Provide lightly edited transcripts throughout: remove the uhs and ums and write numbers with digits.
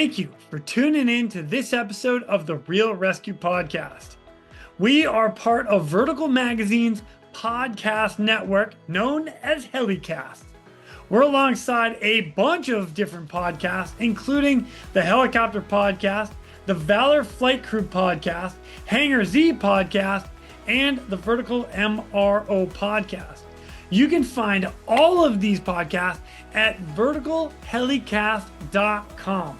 Thank you for tuning in to this episode of the Real ResQ Podcast. We are part of Vertical Magazine's podcast network known as Helicast. We're alongside a bunch of different podcasts, including the Helicopter Podcast, the Valor Flight Crew Podcast, Hangar Z Podcast, and the Vertical MRO Podcast. You can find all of these podcasts at verticalhelicast.com.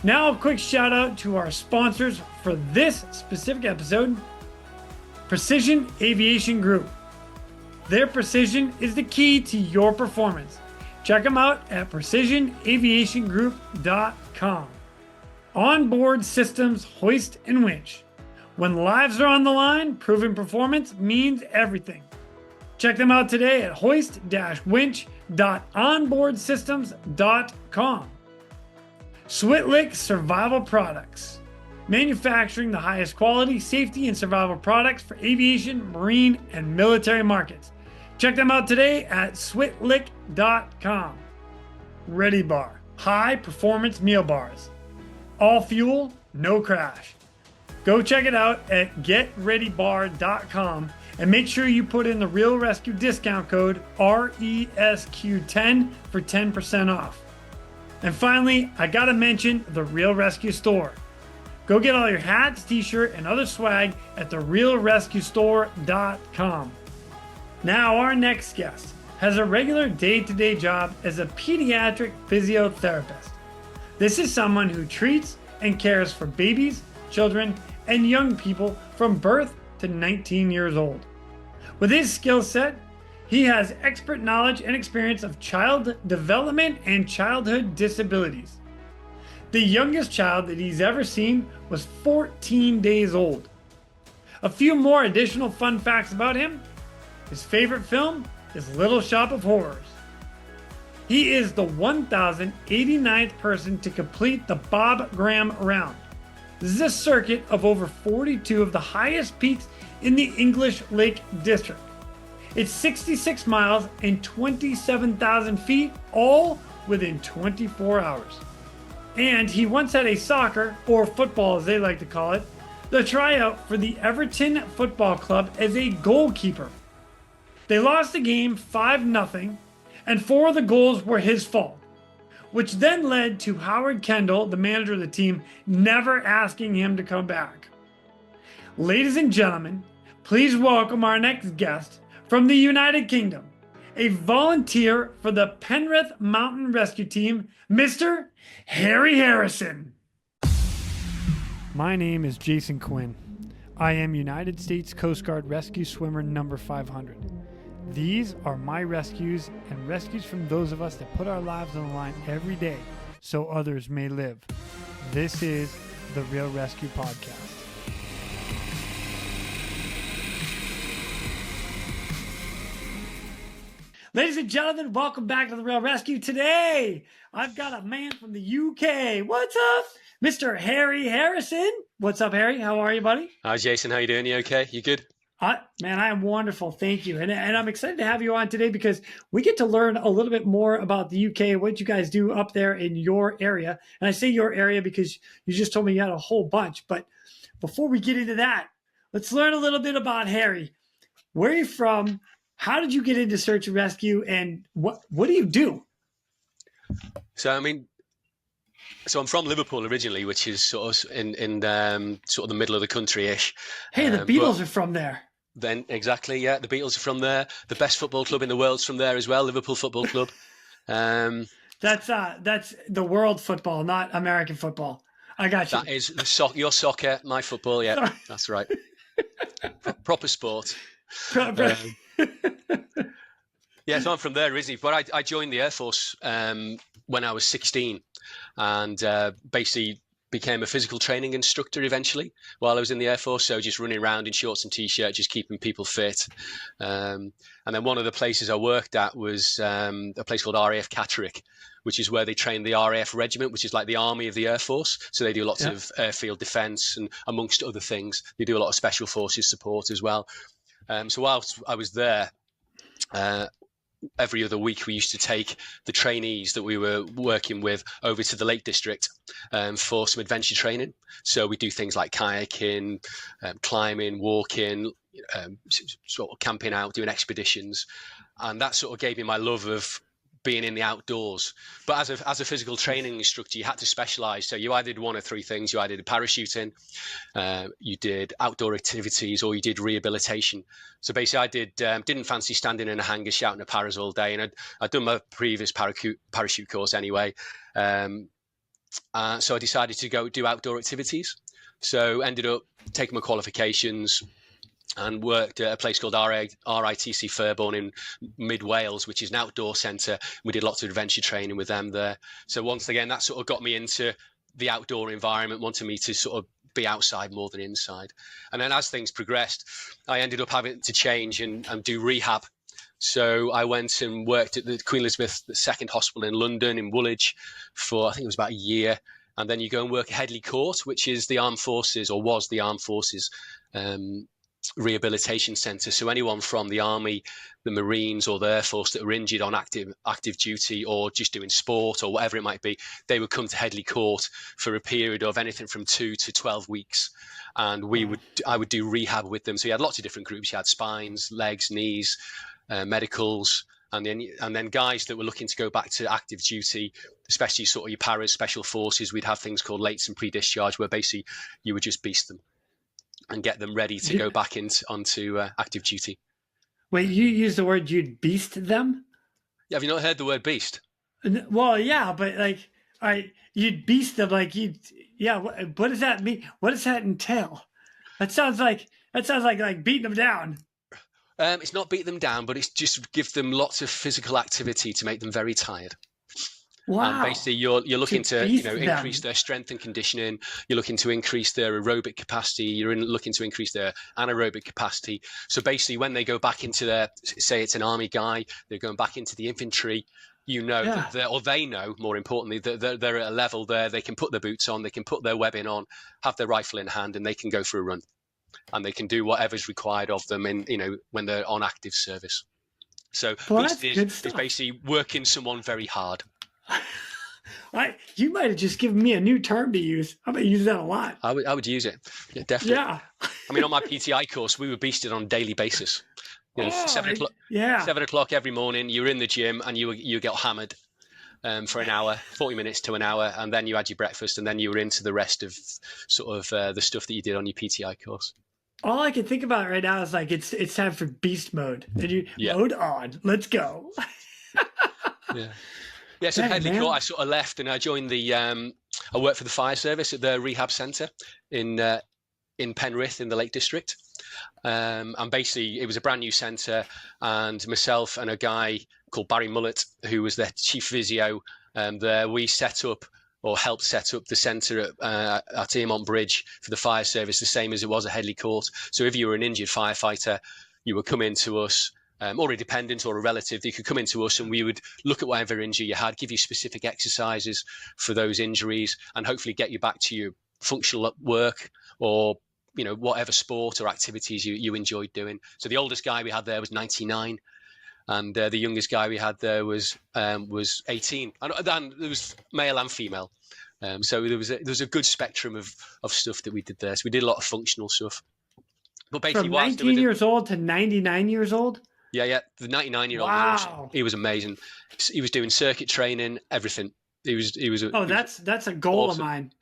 Now, a quick shout out to our sponsors for this specific episode, Precision Aviation Group. Their precision is the key to your performance. Check them out at precisionaviationgroup.com. Onboard Systems Hoist and Winch. When lives are on the line, proven performance means everything. Check them out today at hoist-winch.onboardsystems.com. Switlick Survival Products. Manufacturing the highest quality, safety, and survival products for aviation, marine, and military markets. Check them out today at switlick.com. Ready Bar. High performance meal bars. All fuel, no crash. Go check it out at getreadybar.com and make sure you put in the Real ResQ discount code RESQ10 for 10% off. And finally, I gotta mention the Real ResQ store. Go get all your hats, t-shirt, and other swag at therealresqstore.com. Now, our next guest has a regular day-to-day job as a pediatric physiotherapist. This is someone who treats and cares for babies, children, and young people from birth to 19 years old. With his skill set, he has expert knowledge and experience of child development and childhood disabilities. The youngest child that he's ever seen was 14 days old. A few more additional fun facts about him. His favorite film is Little Shop of Horrors. He is the 1,089th person to complete the Bob Graham Round. This is a circuit of over 42 of the highest peaks in the English Lake District. It's 66 miles and 27,000 feet, all within 24 hours. And he once had a soccer, or football as they like to call it, the tryout for the Everton Football Club as a goalkeeper. They lost the game 5-0, and 4 of the goals were his fault, which then led to Howard Kendall, the manager of the team, never asking him to come back. Ladies and gentlemen, please welcome our next guest from the United Kingdom, a volunteer for the Penrith Mountain Rescue Team, Mr. Harry Harrison. My name is Jason Quinn. I am United States Coast Guard Rescue Swimmer number 500. These are my rescues and rescues from those of us that put our lives on the line every day so others may live. This is the Real ResQ Podcast. Ladies and gentlemen, welcome back to the Real ResQ. Today, I've got a man from the UK. What's up? Mr. Harry Harrison. What's up, Harry? How are you, buddy? Hi, Jason. How you doing? You okay? You good? Man, I am wonderful. Thank you. And I'm excited to have you on today because we get to learn a little bit more about the UK, what you guys do up there in your area. And I say your area because you just told me you had a whole bunch. But before we get into that, let's learn a little bit about Harry. Where are you from? How did you get into search and rescue? And what do you do? So I'm from Liverpool originally, which is sort of in sort of the middle of the country-ish. Hey, the Beatles are from there. Then exactly, yeah, the Beatles are from there. The best football club in the world's from there as well, Liverpool Football Club. That's the world football, not American football. I got you. That is your soccer, my football. Yeah, sorry. That's right. Proper sport. Yeah, so I'm from there originally, but I joined the Air Force when I was 16 and basically became a physical training instructor eventually while I was in the Air Force. So just running around in shorts and t-shirts, just keeping people fit. And then one of the places I worked at was a place called RAF Catterick, which is where they train the RAF regiment, which is like the army of the Air Force. So they do lots of airfield defence and amongst other things, they do a lot of special forces support as well. So whilst I was there, every other week we used to take the trainees that we were working with over to the Lake District for some adventure training. So we do things like kayaking, climbing, walking, sort of camping out, doing expeditions. And that sort of gave me my love of being in the outdoors. But as a physical training instructor, you had to specialize. So you either did one of three things. You either did parachuting, you did outdoor activities, or you did rehabilitation. So basically I didn't fancy standing in a hangar shouting at paras all day. And I'd done my previous parachute course anyway. So I decided to go do outdoor activities. So ended up taking my qualifications and worked at a place called RITC Furborn in mid Wales, which is an outdoor centre. We did lots of adventure training with them there. So once again, that sort of got me into the outdoor environment, wanted me to sort of be outside more than inside. And then as things progressed, I ended up having to change and do rehab. So I went and worked at the Queen Elizabeth II Hospital in London, in Woolwich, for I think it was about a year. And then you go and work at Headley Court, which is the Armed Forces, or was the Armed Forces, rehabilitation centre. So anyone from the Army, the Marines, or the Air Force that were injured on active duty or just doing sport or whatever it might be, they would come to Headley Court for a period of anything from 2 to 12 weeks. And I would do rehab with them. So you had lots of different groups. You had spines, legs, knees, medicals, and then guys that were looking to go back to active duty, especially sort of your paras, special forces. We'd have things called lates and pre-discharge, where basically you would just beast them and get them ready to go back onto active duty. Wait, you used the word you'd beast them? Yeah, have you not heard the word beast? Well, yeah, but like, all right, you'd beast them, like what does that mean? What does that entail? That sounds like beating them down. It's not beat them down, but it's just give them lots of physical activity to make them very tired. Wow. And basically you're looking to increase their strength and conditioning. You're looking to increase their aerobic capacity. You're looking to increase their anaerobic capacity. So basically when they go back into say it's an army guy, they're going back into the infantry, that they know, more importantly, that they're at a level there they can put their boots on, they can put their webbing on, have their rifle in hand, and they can go for a run. And they can do whatever's required of them when they're on active service. So beast is basically working someone very hard. You might have just given me a new term to use. I'm going to use that a lot. I would use it. Yeah, definitely. Yeah. I mean, on my PTI course, we were beasted on a daily basis. 7 o'clock every morning, you were in the gym and you get hammered for an hour, 40 minutes to an hour, and then you had your breakfast, and then you were into the rest of sort of the stuff that you did on your PTI course. All I can think about right now is like it's time for beast mode. And mode on. Let's go. Yeah, so Headley Court, I sort of left and I joined I worked for the fire service at the rehab centre in Penrith in the Lake District. And basically it was a brand new centre, and myself and a guy called Barry Mullett, who was the chief physio there, we set up or helped set up the centre at Eamont Bridge for the fire service, the same as it was at Headley Court. So if you were an injured firefighter, you would come into us, or a dependent or a relative, they could come into us and we would look at whatever injury you had, give you specific exercises for those injuries, and hopefully get you back to your functional work or whatever sport or activities you enjoyed doing. So the oldest guy we had there was 99, and the youngest guy we had there was 18, and there was male and female. So there was a good spectrum of stuff that we did there. So we did a lot of functional stuff. But basically, from 19 years old to 99 years old. Yeah. The 99-year-old was awesome. He was amazing. He was doing circuit training, everything. He was. That's a goal awesome. of mine.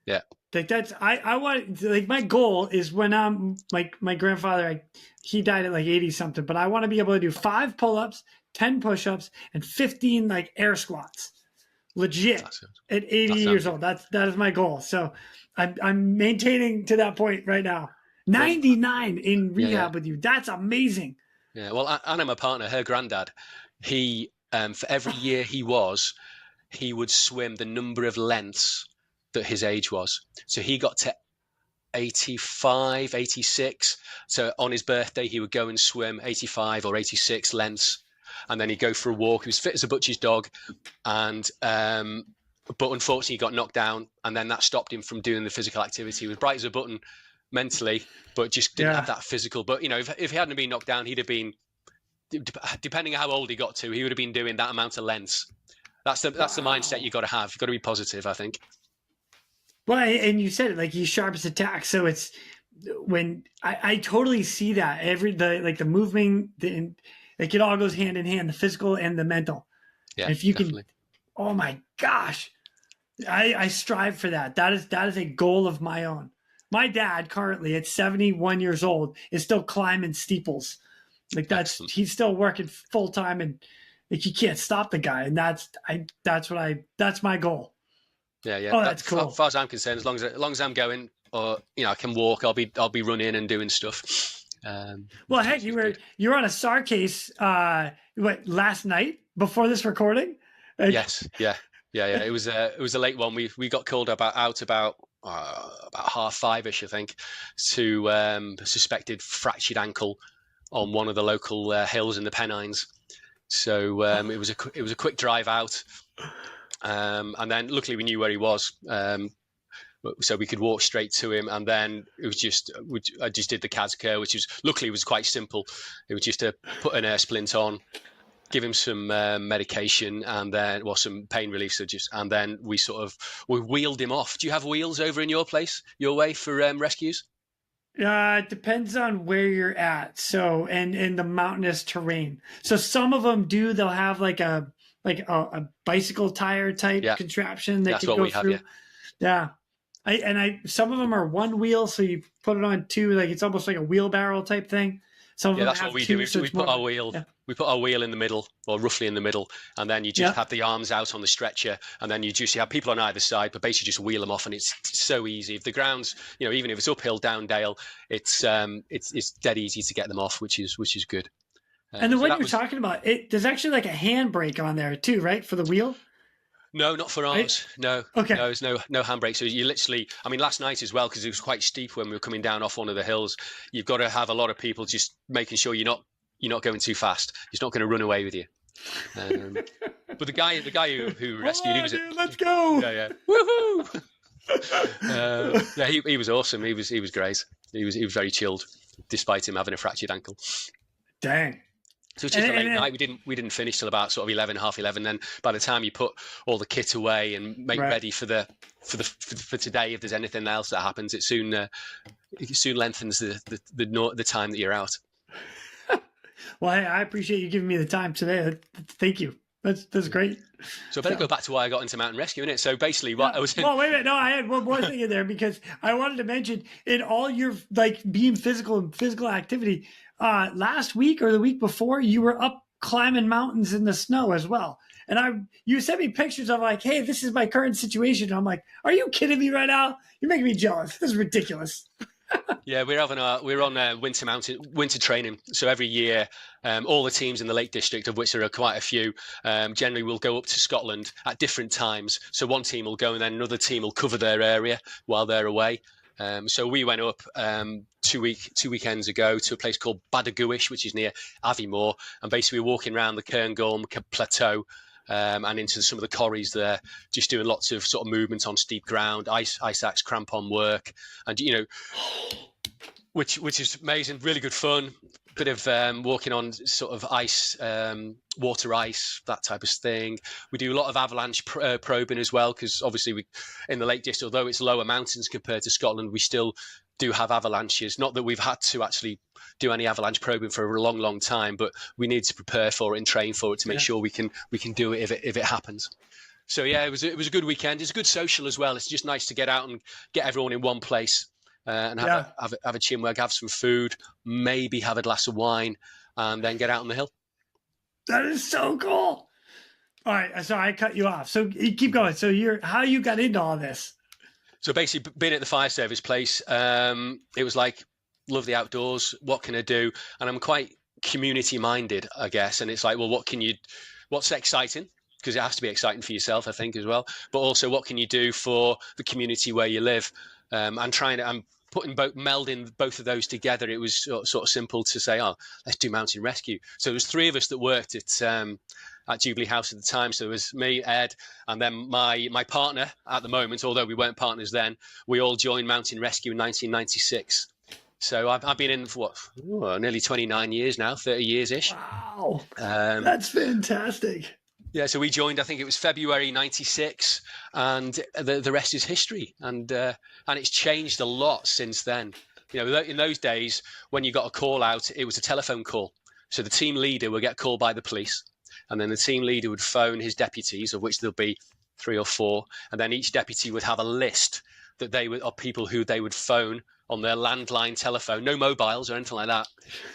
Yeah. Like I want, like, my goal is when I'm like my grandfather, he died at like 80 something, but I want to be able to do 5 pull-ups, 10 push-ups, and 15 like air squats. Legit at 80 years old. That is my goal. So I'm maintaining to that point right now. 99 in rehab with you. That's amazing. Yeah, well, Anna, my partner, her granddad, he for every year he would swim the number of lengths that his age was. So he got to 85, 86. So on his birthday, he would go and swim 85 or 86 lengths, and then he'd go for a walk. He was fit as a butcher's dog, and but unfortunately he got knocked down, and then that stopped him from doing the physical activity. He was bright as a button mentally, but just didn't have that physical. But if he hadn't been knocked down, he'd have been depending on how old he got to, he would have been doing that amount of lengths. That's the mindset you got to have. You've got to be positive, I think. Well, and you said it, like, he's sharp as a tack. So it's when I totally see that the movement, like, it all goes hand in hand, the physical and the mental. Yeah, if you definitely. Oh my gosh, I strive for that. That is a goal of my own. My dad currently at 71 years old is still climbing steeples. Like, he's still working full time, and like, you can't stop the guy. And that's my goal. Yeah. Oh, that's cool. As far as I'm concerned, as long as I'm going, or I can walk, I'll be running and doing stuff. Well, heck, you were on a SAR case last night before this recording? Yes, yeah. It was a late one. We got called about 5:30ish, I think, to a suspected fractured ankle on one of the local hills in the Pennines. So it was a quick drive out, and then luckily we knew where he was, so we could walk straight to him. And then it was I just did the CADS care, which was quite simple. It was just to put an air splint on, give him some medication, and then some pain relief. And then we wheeled him off. Do you have wheels over in your way for rescues? It depends on where you're at. So, and in the mountainous terrain. So some of them do. They'll have like a bicycle tire type contraption that can go through. Yeah. Some of them are one wheel, so you put it on two. Like, it's almost like a wheelbarrow type thing. Some of them that's what we do. So we put our wheel. Yeah. We put our wheel in the middle, or roughly in the middle, and then you just have the arms out on the stretcher, and then you have people on either side, but basically just wheel them off, and it's so easy. If the ground's, even if it's uphill, down dale, it's dead easy to get them off, which is good. And the one you're talking about, there's actually like a handbrake on there too, right, for the wheel? No, not for ours. No. Okay. No, there's no handbrake. So you literally, last night as well, because it was quite steep when we were coming down off one of the hills, you've got to have a lot of people just making sure you're not going too fast. He's not going to run away with you. But the guy who rescued, let's go. Yeah. Woohoo! He was awesome. He was great. He was very chilled, despite him having a fractured ankle. Dang. So it's just a late night. We didn't finish till about sort of 11, half 11. Then by the time you put all the kit away and make ready for today, if there's anything else that happens, it soon lengthens the time that you're out. Well, I appreciate you giving me the time today. Thank you. That's great. So I better go back to why I got into mountain rescue, innit? So basically, what I was. Well, wait a minute. No, I had one more thing in there, because I wanted to mention, in all your being physical and physical activity, last week or the week before, you were up climbing mountains in the snow as well. And you sent me pictures of like, hey, this is my current situation. And I'm like, are you kidding me right now? You're making me jealous. This is ridiculous. Yeah, we're on winter training. So every year, all the teams in the Lake District, of which there are quite a few, generally will go up to Scotland at different times. So one team will go, and then another team will cover their area while they're away. So we went up 2 weekends ago to a place called Badagouish, which is near Aviemore, and basically we're walking around the Cairngorm Plateau. And into some of the corries there, just doing lots of sort of movement on steep ground, ice axe crampon work, and which is amazing, really good fun. Bit of walking on sort of ice, water ice, that type of thing. We do a lot of avalanche probing as well, because obviously in the Lake District, although it's lower mountains compared to Scotland, we still do have avalanches. Not that we've had to actually do any avalanche probing for a long, long time, but we need to prepare for it and train for it to make sure we can do it if it happens. So yeah, it was a good weekend. It's a good social as well. It's just nice to get out and get everyone in one place and have a chinwag, have some food, maybe have a glass of wine, and then get out on the hill. That is so cool. All right, so I cut you off. So you keep going. So how you got into all this? So basically, being at the fire service place, it was like, love the outdoors. What can I do? And I'm quite community minded, I guess. And it's like, well, what's exciting? Because it has to be exciting for yourself, I think, as well. But also, what can you do for the community where you live? I'm melding both of those together. It was sort of simple to say, let's do mountain rescue. So there was three of us that worked at Jubilee House at the time. So it was me, Ed, and then my partner at the moment, although we weren't partners then. We all joined mountain rescue in 1996. So I've been in for nearly 29 years now, 30 years-ish. Wow. That's fantastic. Yeah, so we joined, I think it was February 96, and the rest is history. And it's changed a lot since then. You know, in those days, when you got a call out, it was a telephone call. So the team leader would get called by the police, and then the team leader would phone his deputies, of which there'll be 3 or 4, and then each deputy would have a list that of people who they would phone on their landline telephone, no mobiles or anything like that.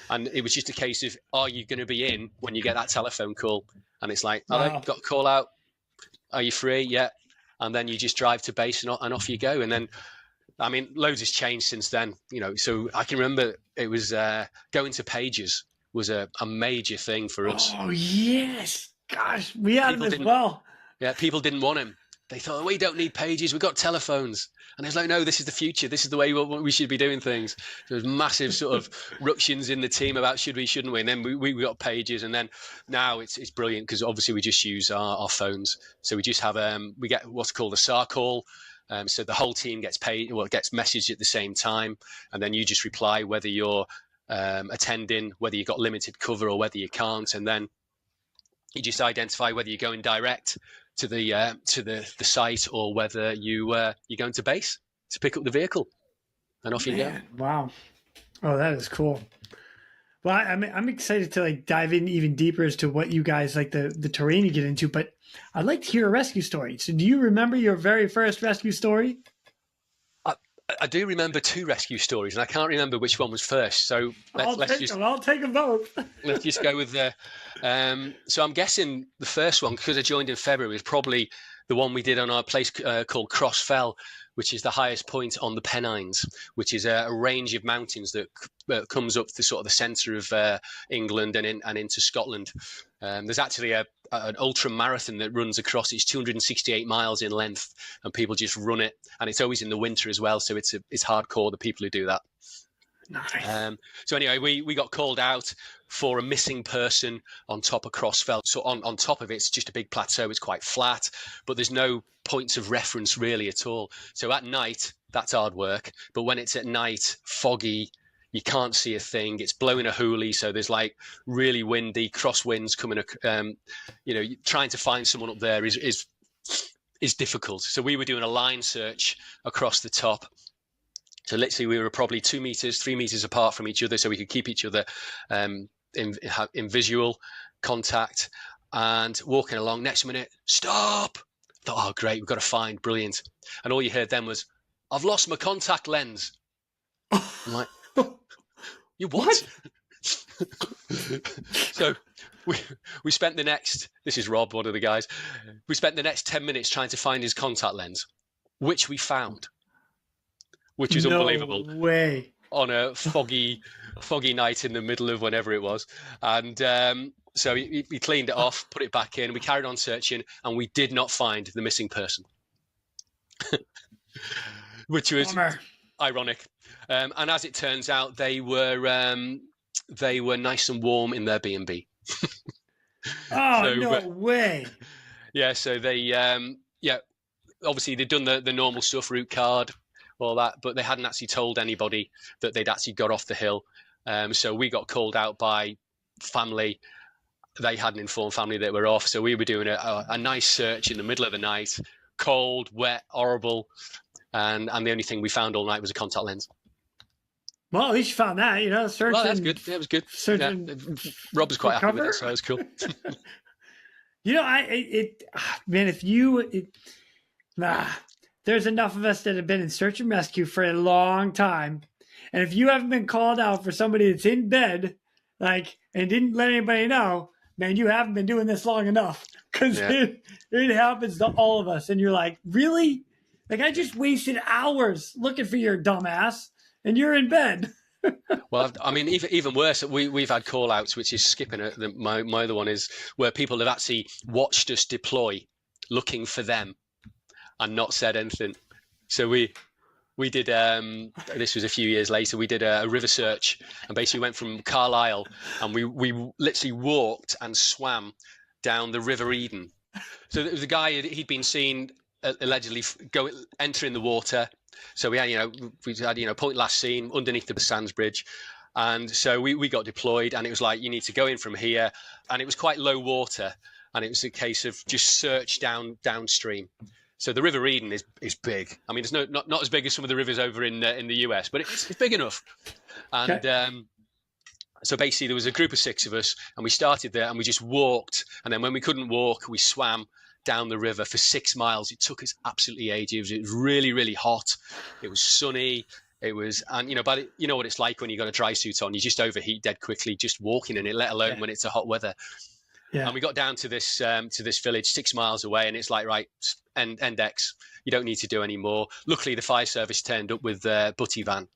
And it was just a case of, are you going to be in when you get that telephone call? And it's like, hello, Wow. got a call out. Are you free? Yeah. And then you just drive to base and off you go. And then, I mean, loads has changed since then, you know. So I can remember it was going to pages was a major thing for us. Oh, yes. Gosh, we had People them as well. Yeah, people didn't want him. They thought, we don't need pages, we've got telephones. And it's like, no, this is the future. This is the way we should be doing things. There was massive sort of ructions in the team about should we, shouldn't we? And then we got pages. And then now it's brilliant because obviously we just use our phones. So we just have, we get what's called a SAR call. So the whole team gets gets messaged at the same time. And then you just reply whether you're attending, whether you've got limited cover or whether you can't. And then you just identify whether you're going direct to the site or whether you're going to base to pick up the vehicle, and off you go. Wow. Oh, that is cool. Well, I'm excited to dive in even deeper as to what you guys the terrain you get into, but I'd like to hear a rescue story. So do you remember your very first rescue story? I do remember 2 rescue stories, and I can't remember which one was first. So I'll take them both. Let's just go with the. So I'm guessing the first one, because I joined in February, is probably the one we did on our place called Cross Fell, which is the highest point on the Pennines, which is a range of mountains that comes up the sort of the centre of England and into Scotland. There's actually an ultra marathon that runs across. It's 268 miles in length, and people just run it. And it's always in the winter as well, so it's hardcore, the people who do that. Nice. So anyway, we got called out for a missing person on top of Crossfell. So on top of it's just a big plateau. It's quite flat, but there's no points of reference really at all. So at night, that's hard work. But when it's at night, foggy, you can't see a thing. It's blowing a hoolie, so there's really windy crosswinds coming. Trying to find someone up there is difficult. So we were doing a line search across the top. So literally, we were probably 2 meters, 3 meters apart from each other, so we could keep each other in visual contact. And walking along, next minute, stop! I thought, oh great, we've got to find, brilliant. And all you heard then was, I've lost my contact lens. I'm like, you what? So we spent the next. This is Rob, one of the guys. We spent the next 10 minutes trying to find his contact lens, which we found. Which was unbelievable. No way. On a foggy night in the middle of whenever it was. And so he cleaned it off, put it back in. We carried on searching, and we did not find the missing person, which was ironic. And as it turns out, they were nice and warm in their B&B. Oh, so, no way. Yeah, so they, obviously they'd done the normal stuff, route card, all that, but they hadn't actually told anybody that they'd actually got off the hill. So we got called out by family. They hadn't informed family that we're off. So we were doing a nice search in the middle of the night, cold, wet, horrible. And the only thing we found all night was a contact lens. Well, at least you found that, searching. Well, that's good. Yeah, it was good. Searching. Yeah. Rob was quite happy with it, so it was cool. There's enough of us that have been in search and rescue for a long time. And if you haven't been called out for somebody that's in bed, and didn't let anybody know, man, you haven't been doing this long enough. Because it happens to all of us. And you're like, really? I just wasted hours looking for your dumbass, and you're in bed. Well, I mean, even worse, we've had call outs, which is skipping it. My other one is where people have actually watched us deploy, looking for them, and not said anything. So we did, this was a few years later, we did a river search, and basically went from Carlisle, and we literally walked and swam down the River Eden. So there was a guy, he'd been seen allegedly enter in the water. So we had point last seen underneath the Sands Bridge. And so we got deployed, and it was like, you need to go in from here. And it was quite low water, and it was a case of just search downstream. So the River Eden is big. I mean, it's not as big as some of the rivers over in the US, but it's big enough. And okay. So basically there was a group of 6 of us, and we started there, and we just walked. And then when we couldn't walk, we swam down the river for 6 miles. It took us absolutely ages. It was really, really hot. It was sunny. It was, and but you know what it's like when you got a dry suit on. You just overheat dead quickly just walking in it, let alone when it's a hot weather. Yeah. And we got down to this village 6 miles away, and it's like, right, end X. You don't need to do any more. Luckily, the fire service turned up with their butty van,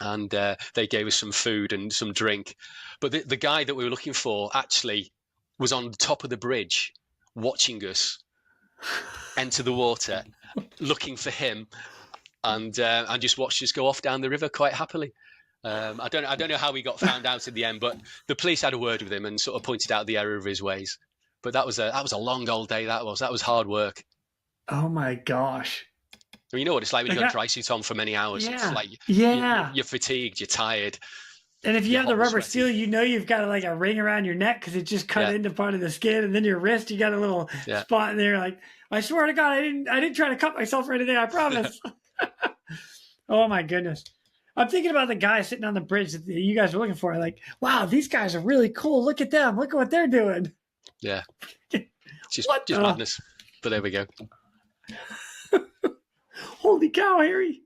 and they gave us some food and some drink. But the guy that we were looking for actually was on the top of the bridge, watching us enter the water, looking for him. And just watched us go off down the river quite happily. I don't know how he got found out in the end, but the police had a word with him and sort of pointed out the error of his ways. But that was a long old day. That was hard work. Oh my gosh! Well, you know what it's like when you've got a dry suit on for many hours. Yeah. It's like you're fatigued, you're tired. And if you have the rubber seal, you've got like a ring around your neck because it just cut into part of the skin, and then your wrist, you got a little spot in there. Like, I swear to God, I didn't try to cut myself or anything. I promise. Oh my goodness. I'm thinking about the guys sitting on the bridge that you guys are looking for. Like, wow, these guys are really cool. Look at them. Look at what they're doing. Yeah. Just madness. But there we go. Holy cow, Harry.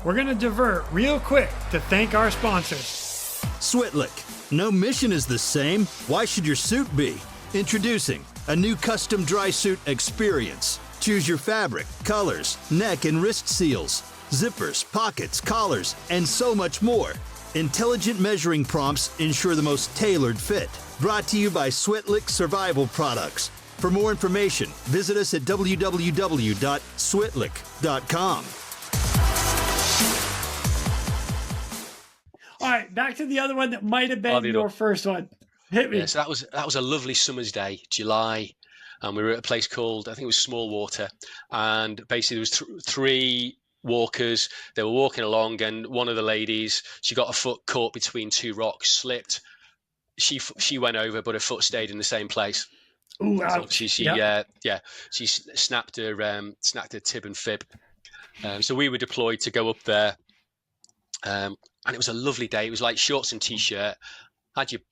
We're going to divert real quick to thank our sponsors. Switlick. No mission is the same. Why should your suit be? Introducing a new custom dry suit experience. Choose your fabric, colors, neck and wrist seals, zippers, pockets, collars, and so much more. Intelligent measuring prompts ensure the most tailored fit. Brought to you by Switlick Survival Products. For more information, visit us at www.switlick.com. All right, back to the other one that might have been your first one. Hit me. Yeah, so that was a lovely summer's day, July. And we were at a place called, I think it was Small Water. And basically there was 3 walkers. They were walking along, and one of the ladies, she got her foot caught between 2 rocks, slipped. She went over, but her foot stayed in the same place. Ooh, ouch. She snapped her tib and fib. So we were deployed to go up there. And it was a lovely day. It was like shorts and t-shirt.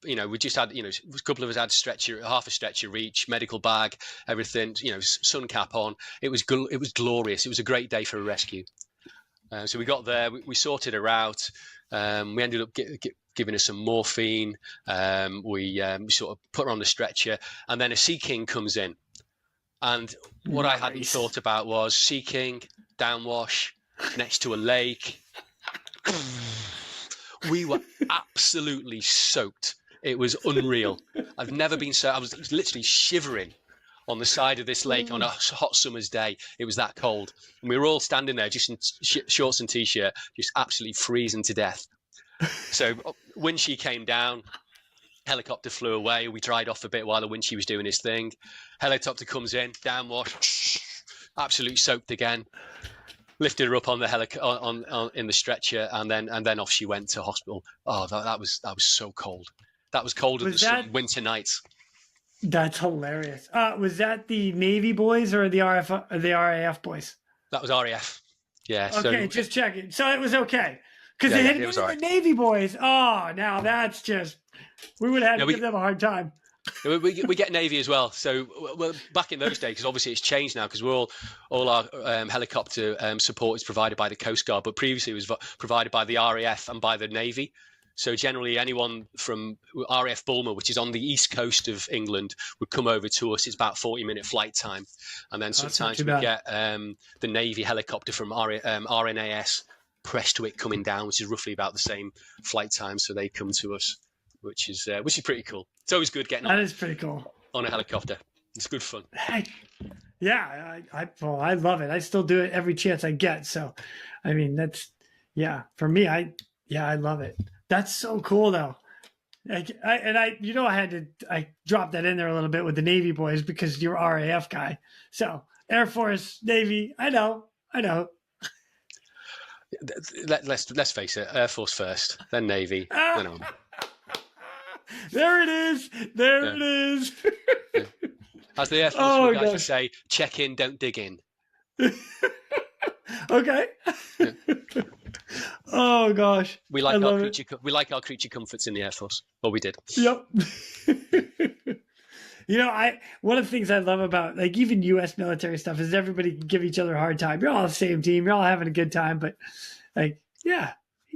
We just had, a couple of us had half a stretcher each, medical bag, everything, sun cap on. It was glorious. It was a great day for a rescue. So we got there, we sorted her out. We ended up giving her some morphine. We sort of put her on the stretcher, and then a Sea King comes in. And what I hadn't thought about was Sea King, downwash, next to a lake. We were absolutely soaked. It was unreal. I've never been so. I was literally shivering on the side of this lake on a hot summer's day. It was that cold. And we were all standing there just in shorts and t-shirt, just absolutely freezing to death. So when she came down, helicopter flew away. We dried off a bit while the Winchy was doing his thing. Helicopter comes in, downwash, absolutely soaked again. Lifted her up on the in the stretcher, and then off she went to hospital. Oh, that was so cold. That was colder than some winter nights. That's hilarious. Was that the Navy boys or the RAF boys? That was RAF. Yeah. Okay, just checking. So it was okay because they had the Navy boys. Oh, now that's just we would have had to give them a hard time. We get Navy as well. So back in those days, because obviously it's changed now, because all our helicopter support is provided by the Coast Guard, but previously it was provided by the RAF and by the Navy. So generally anyone from RAF Bulmer, which is on the east coast of England, would come over to us. It's about 40-minute flight time. And then sometimes we get the Navy helicopter from RNAS Prestwick coming down, which is roughly about the same flight time. So they come to us, which is pretty cool. It's always good getting that is pretty cool on a helicopter. It's good fun. Yeah, I love it. I still do it every chance I get. So, I mean, that's for me. I love it. That's so cool though. I dropped that in there a little bit with the Navy boys because you're RAF guy. So Air Force, Navy. I know. Let's face it. Air Force first, then Navy, then Army. There it is. There it is. Yeah. As the Air Force guys would say, check in, don't dig in. Okay. Yeah. Oh gosh. We like our creature comforts in the Air Force. Well, we did. Yep. One of the things I love about like even U.S. military stuff is everybody can give each other a hard time. You're all on the same team. You're all having a good time, but like, yeah,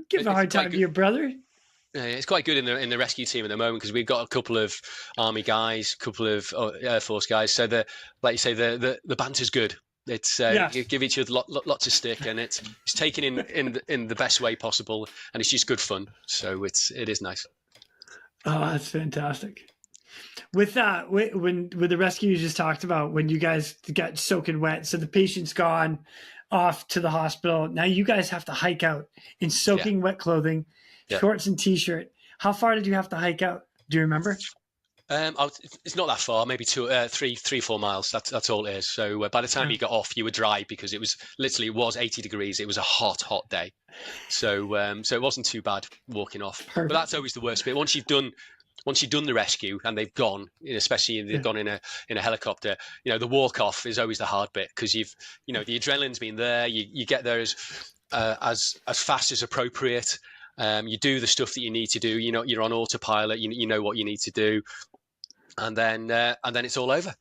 give a hard time to your brother. Yeah, it's quite good in the rescue team at the moment because we've got a couple of Army guys, a couple of Air Force guys. So like you say, the banter's good. It's you give each other lots of stick, and it's taken in the best way possible, and it's just good fun. So it is nice. Oh, that's fantastic. With that, when the rescue you just talked about, when you guys got soaking wet, so the patient's gone off to the hospital. Now you guys have to hike out in soaking wet clothing, shorts and t-shirt. How far did you have to hike out? Do you remember? It's not that far, maybe 3-4 miles. That's all it is. So by the time you got off, you were dry because it was 80 degrees. It was a hot day. So it wasn't too bad walking off. Perfect. But that's always the worst bit. Once you've done the rescue and they've gone, especially if they've gone in a helicopter, the walk off is always the hard bit because the adrenaline's been there. You get there as fast as appropriate. You do the stuff that you need to do. You're on autopilot. You know what you need to do. And then it's all over.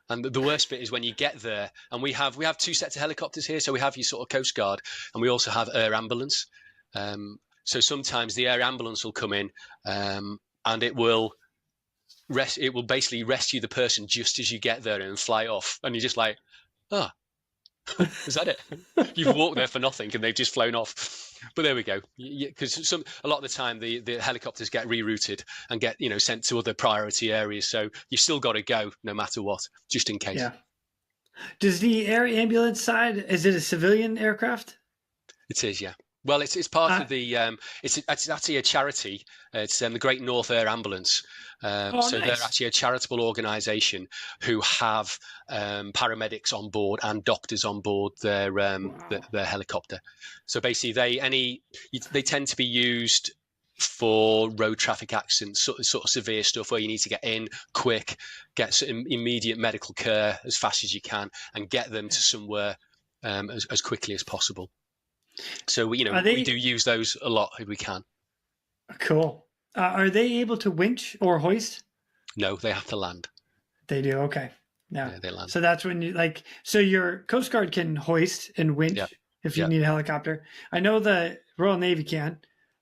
And the worst bit is when you get there, and we have 2 sets of helicopters here. So we have your sort of Coast Guard, and we also have air ambulance. So sometimes the air ambulance will come in, and it will basically rescue the person just as you get there and fly off. And you're just like, is that it? You've walked there for nothing, and they've just flown off. But there we go. Because a lot of the time the helicopters get rerouted and get sent to other priority areas. So you've still got to go no matter what, just in case. Yeah. Does the air ambulance side, is it a civilian aircraft? It is, yeah. Well, it's part of the it's actually a charity. It's the Great North Air Ambulance. Nice. They're actually a charitable organisation who have paramedics on board and doctors on board their helicopter. So basically, they tend to be used for road traffic accidents, sort of severe stuff where you need to get in quick, get some immediate medical care as fast as you can, and get them to somewhere as quickly as possible. So we do use those a lot if we can. Cool. Are they able to winch or hoist? No, they have to land. They do. Okay. Yeah, they land. So that's when so your Coast Guard can hoist and winch if you need a helicopter. I know the Royal Navy can,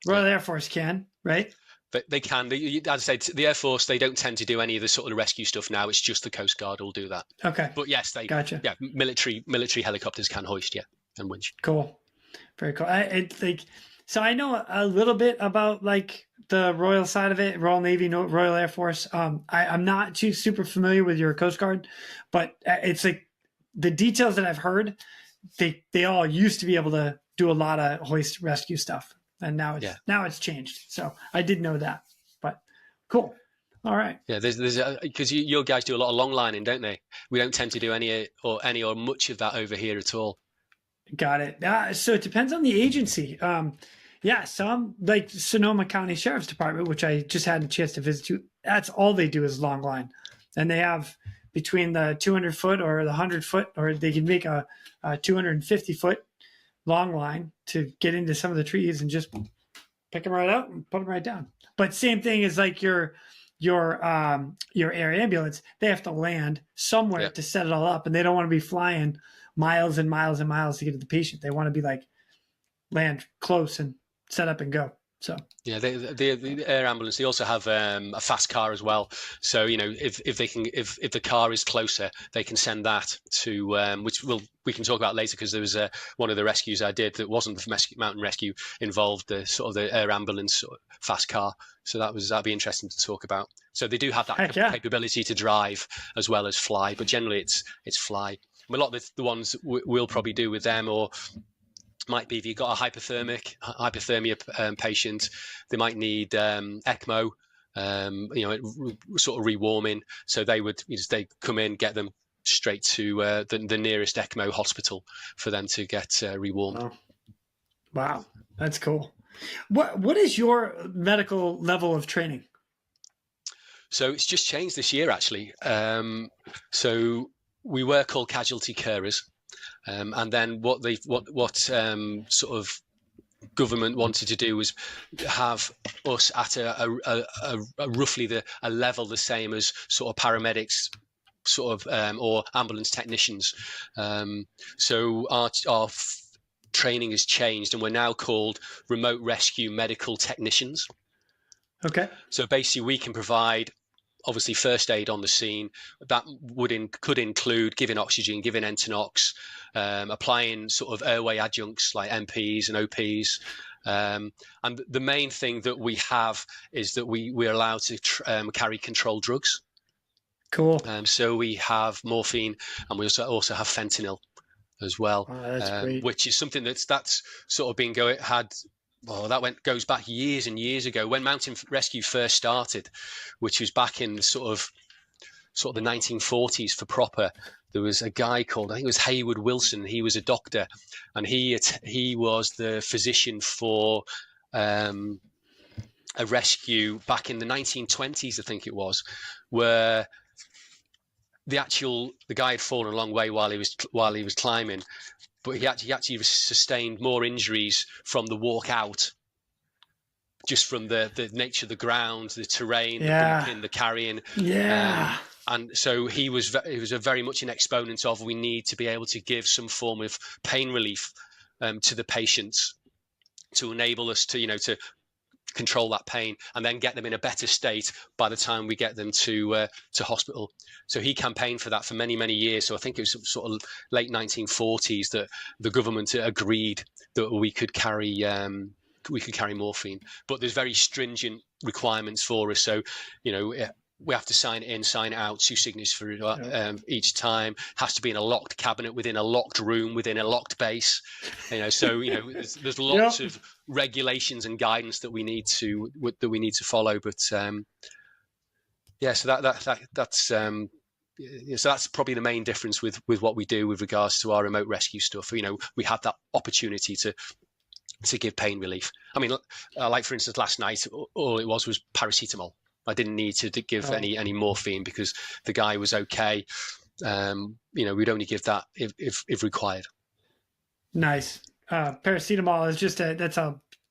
Royal Air Force can, right? But they can. As I said, the Air Force, they don't tend to do any of the sort of rescue stuff now. It's just the Coast Guard will do that. Okay. But yes, gotcha. Yeah, military helicopters can hoist, and winch. Cool. Very cool. So I know a little bit about the Royal side of it, Royal Navy, Royal Air Force. I'm not too super familiar with your Coast Guard, but it's the details that I've heard. They all used to be able to do a lot of hoist rescue stuff, and now it's changed. So I did know that, but cool. All right. Yeah, there's because your guys do a lot of long lining, don't they? We don't tend to do any or much of that over here at all. Got it. So it depends on the agency. Some like Sonoma County Sheriff's Department, which I just had a chance to visit to, that's all they do is long line. And they have between the 200 foot or the 100 foot, or they can make a 250 foot long line to get into some of the trees and just pick them right out and put them right down. But same thing as like your air ambulance, they have to land somewhere to set it all up, and they don't want to be flying miles and miles and miles to get to the patient. They want to be land close and set up and go. So the air ambulance, they also have a fast car as well. So if the car is closer, they can send that to which we can talk about later, because there was one of the rescues I did that wasn't the mountain rescue, involved the sort of the air ambulance fast car. So that'd be interesting to talk about. So they do have that capability to drive as well as fly, but generally it's fly. A lot of the ones we'll probably do with them, or might be if you've got a hypothermia patient, they might need ECMO, sort of rewarming. So they come in, get them straight to the nearest ECMO hospital for them to get rewarmed. Wow, that's cool. What is your medical level of training? So it's just changed this year, actually. So we were called casualty carers, and then what sort of government wanted to do was have us at a roughly a level the same as sort of paramedics, sort of or ambulance technicians. So our training has changed, and we're now called remote rescue medical technicians. Okay. So basically, we can provide obviously first aid on the scene. That could include giving oxygen, giving Entonox, applying sort of airway adjuncts like MPs and OPs. And the main thing that we have is that we're allowed to carry controlled drugs. Cool. So we have morphine, and we also have fentanyl as well, which is something that's sort of been goes back years and years ago when Mountain Rescue first started, which was back in sort of the 1940s for proper. There was a guy called, I think it was Hayward Wilson. He was a doctor, and he was the physician for a rescue back in the 1920s, I think it was, where the guy had fallen a long way while he was climbing, but he actually sustained more injuries from the walk out, just from the nature of the ground, the terrain, the bumping, the carrying. Yeah. And so he was very much an exponent of, we need to be able to give some form of pain relief to the patients to enable us to control that pain and then get them in a better state by the time we get them to hospital. So he campaigned for that for many, many years. So I think it was sort of late 1940s that the government agreed that we could carry morphine, but there's very stringent requirements for us. So, we have to sign it in, sign it out, 2 signatures for each time. Has to be in a locked cabinet, within a locked room, within a locked base. So there's lots of regulations and guidance that we need to follow. But so that's probably the main difference with what we do with regards to our remote rescue stuff. We have that opportunity to give pain relief. I mean, like for instance, last night, all it was paracetamol. I didn't need to give any morphine because the guy was okay. We'd only give that if required. Nice. Paracetamol is just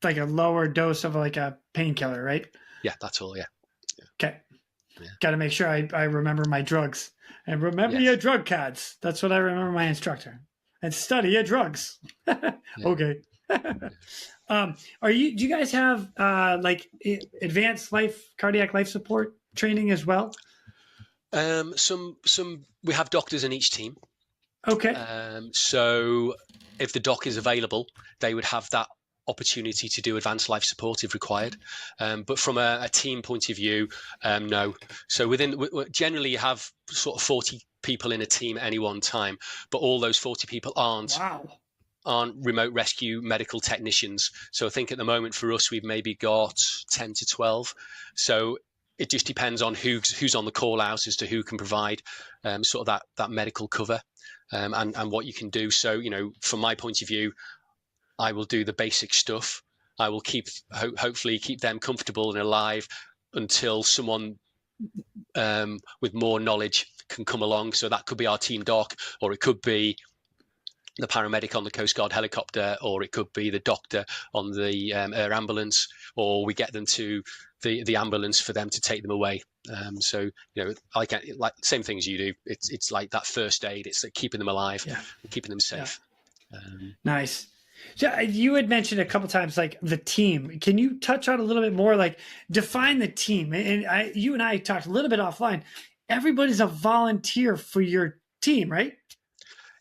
like a lower dose of like a painkiller, right? Yeah, that's all. Yeah. Okay. Yeah. Got to make sure I remember my drugs and remember your drug cards. That's what I remember my instructor. And study your drugs. Okay. Do you guys have like advanced cardiac life support training as well? Some we have doctors in each team. Okay. So if the doc is available, they would have that opportunity to do advanced life support if required. But from a team point of view, no. So generally you have sort of 40 people in a team at any one time, but all those 40 people aren't remote rescue medical technicians. So I think at the moment for us, we've maybe got 10 to 12. So it just depends on who's on the call out as to who can provide sort of that medical cover and what you can do. So, from my point of view, I will do the basic stuff. I will hopefully keep them comfortable and alive until someone with more knowledge can come along. So that could be our team doc, or it could be the paramedic on the Coast Guard helicopter, or it could be the doctor on the air ambulance, or we get them to the ambulance for them to take them away. So I can like same things you do. It's like that first aid. It's like keeping them alive, and keeping them safe. Yeah. Nice. So you had mentioned a couple times like the team. Can you touch on a little bit more, like define the team? And you and I talked a little bit offline. Everybody's a volunteer for your team, right?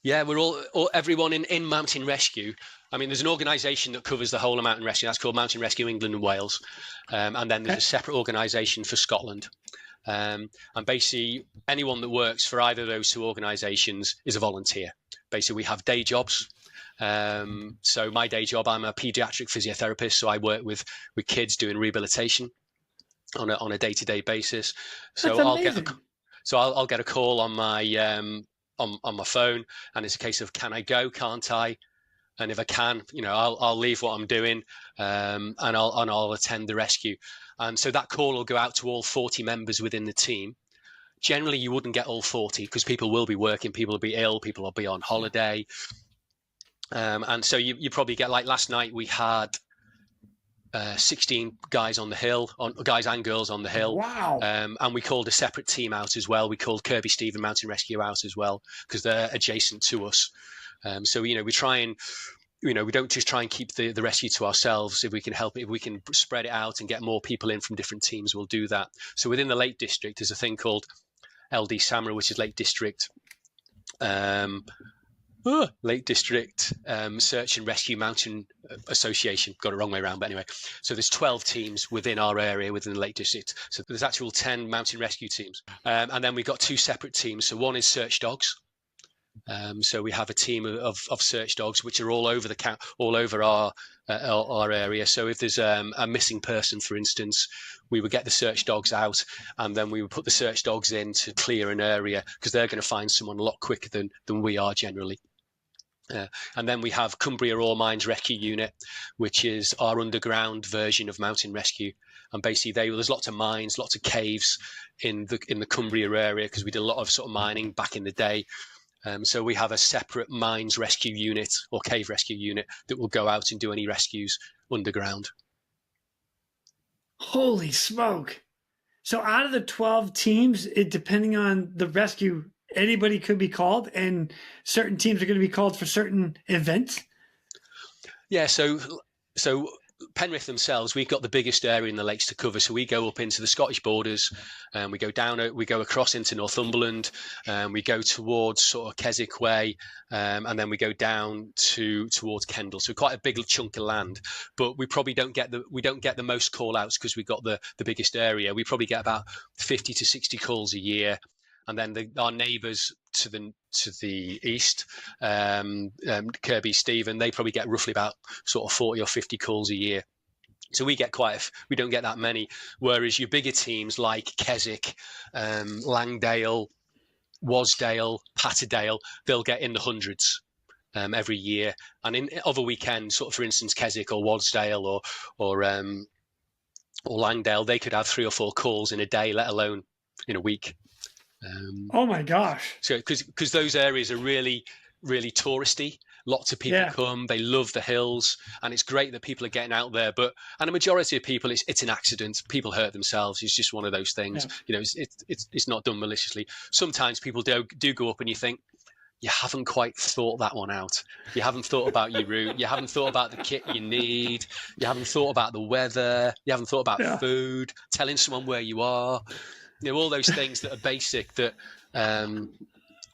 Yeah, we're everyone in Mountain Rescue. I mean, there's an organisation that covers the whole of Mountain Rescue. That's called Mountain Rescue England and Wales. And then there's a separate organisation for Scotland. And basically, anyone that works for either of those 2 organisations is a volunteer. Basically, we have day jobs. So my day job, I'm a paediatric physiotherapist. So I work with kids doing rehabilitation on a day-to-day basis. So I'll get a call on my on my phone, and it's a case of, can I go, can't I? And if I can, I'll leave what I'm doing, and I'll attend the rescue. And so that call will go out to all 40 members within the team. Generally, you wouldn't get all 40 because people will be working, people will be ill, people will be on holiday. And so you probably get, like last night, we had 16 guys on the hill, guys and girls on the hill. Wow. And we called a separate team out as well. We called Kirby-Stephen Mountain Rescue out as well because they're adjacent to us. So, we try and, we don't just try and keep the rescue to ourselves. If we can help it, if we can spread it out and get more people in from different teams, we'll do that. So within the Lake District, there's a thing called LD SAMRA, which is Lake District Search and Rescue Mountain Association. Got it wrong way around, but anyway. So there's 12 teams within our area, within the Lake District. So there's actual 10 mountain rescue teams. And then we've got 2 separate teams. So one is search dogs. So we have a team of search dogs, which are all over our area. So if there's a missing person, for instance, we would get the search dogs out, and then we would put the search dogs in to clear an area because they're going to find someone a lot quicker than we are generally. And then we have Cumbria All Mines Rescue Unit, which is our underground version of mountain rescue. And basically, there's lots of mines, lots of caves in the Cumbria area because we did a lot of sort of mining back in the day. So we have a separate mines rescue unit or cave rescue unit that will go out and do any rescues underground. Holy smoke. So out of the 12 teams, depending on the rescue, anybody could be called, and certain teams are going to be called for certain events? Yeah, so Penrith themselves, we've got the biggest area in the lakes to cover. So we go up into the Scottish borders, and we go across into Northumberland, and we go towards sort of Keswick Way, and then we go down towards Kendal. So quite a big chunk of land, but we probably don't get the most call outs because we've got the biggest area. We probably get about 50 to 60 calls a year. And then our neighbours to the east, Kirby-Stephen, they probably get roughly about sort of 40 or 50 calls a year. So we don't get that many. Whereas your bigger teams like Keswick, Langdale, Wasdale, Patterdale, they'll get in the hundreds every year. And in other weekends, sort of for instance, Keswick or Wasdale or Langdale, they could have 3 or 4 calls in a day, let alone in a week. Oh my gosh. So because those areas are really, really touristy, lots of people come, they love the hills, and it's great that people are getting out there, and a majority of people, it's an accident, people hurt themselves, it's just one of those things. It's not done maliciously. Sometimes people do go up and you think, you haven't quite thought that one out. You haven't thought about your route. You haven't thought about the kit you need. You haven't thought about the weather. You haven't thought about food, telling someone where you are. All those things that are basic that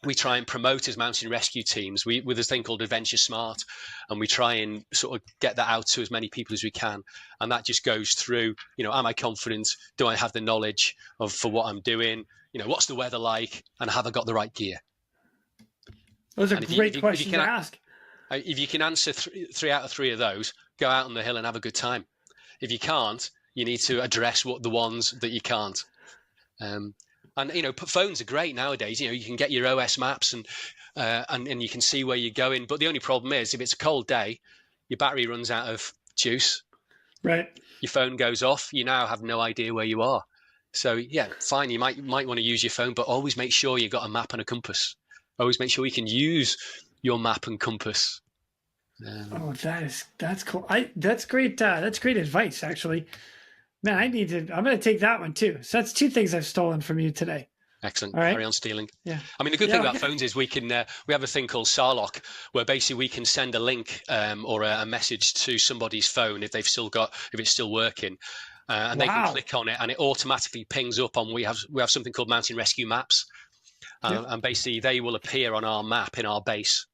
we try and promote as mountain rescue teams. With this thing called Adventure Smart, and we try and sort of get that out to as many people as we can. And that just goes through, am I confident? Do I have the knowledge for what I'm doing? What's the weather like? And have I got the right gear? Those are great questions to ask. If you can answer 3 out of 3 of those, go out on the hill and have a good time. If you can't, you need to address the ones that you can't. And phones are great nowadays. You can get your OS maps and you can see where you're going. But the only problem is if it's a cold day, your battery runs out of juice. Right. Your phone goes off. You now have no idea where you are. So yeah, fine. You might want to use your phone, but always make sure you've got a map and a compass. Always make sure you can use your map and compass. That's cool. That's great. That's great advice, actually. Man, I'm going to take that one too. So that's 2 things I've stolen from you today. Excellent. All right. Carry on stealing. Yeah. I mean, the good thing about phones is we have a thing called Sarlock, where basically we can send a link or a message to somebody's phone if it's still working, and they can click on it and it automatically pings up on. We have something called Mountain Rescue Maps, and basically they will appear on our map in our base,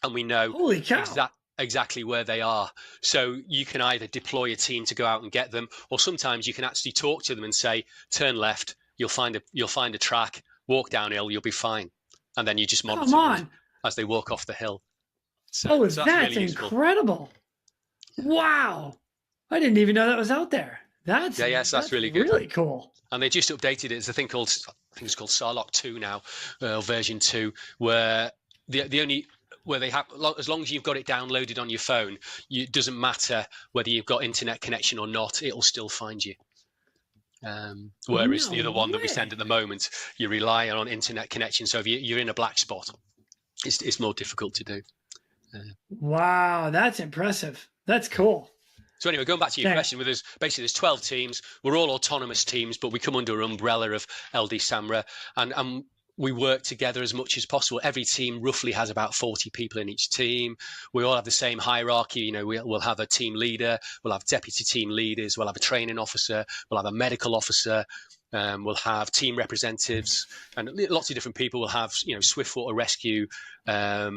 and we know Holy cow. exactly where they are. So you can either deploy a team to go out and get them, or sometimes you can actually talk to them and say, turn left, you'll find a track, walk downhill, you'll be fine. And then you just monitor them as they walk off the hill. So, that's really incredible. Wow. I didn't even know that was out there. That's really good. Really cool. And they just updated it. It's a thing called, I think it's called Sarlock 2 now, version 2, where the only where they have, as long as you've got it downloaded on your phone, it doesn't matter whether you've got internet connection or not, it'll still find you. Whereas the other one that we send at the moment, you rely on internet connection. So if you're in a black spot, it's more difficult to do. Wow, that's impressive. That's cool. So anyway, going back to your question, there's 12 teams. We're all autonomous teams, but we come under an umbrella of LD SAMRA, and we work together as much as possible. Every team roughly has about 40 people in each team. We all have the same hierarchy. You know, we'll have a team leader, we'll have deputy team leaders, we'll have a training officer, we'll have a medical officer, we'll have team representatives, and lots of different people. We'll have, Swiftwater Rescue, a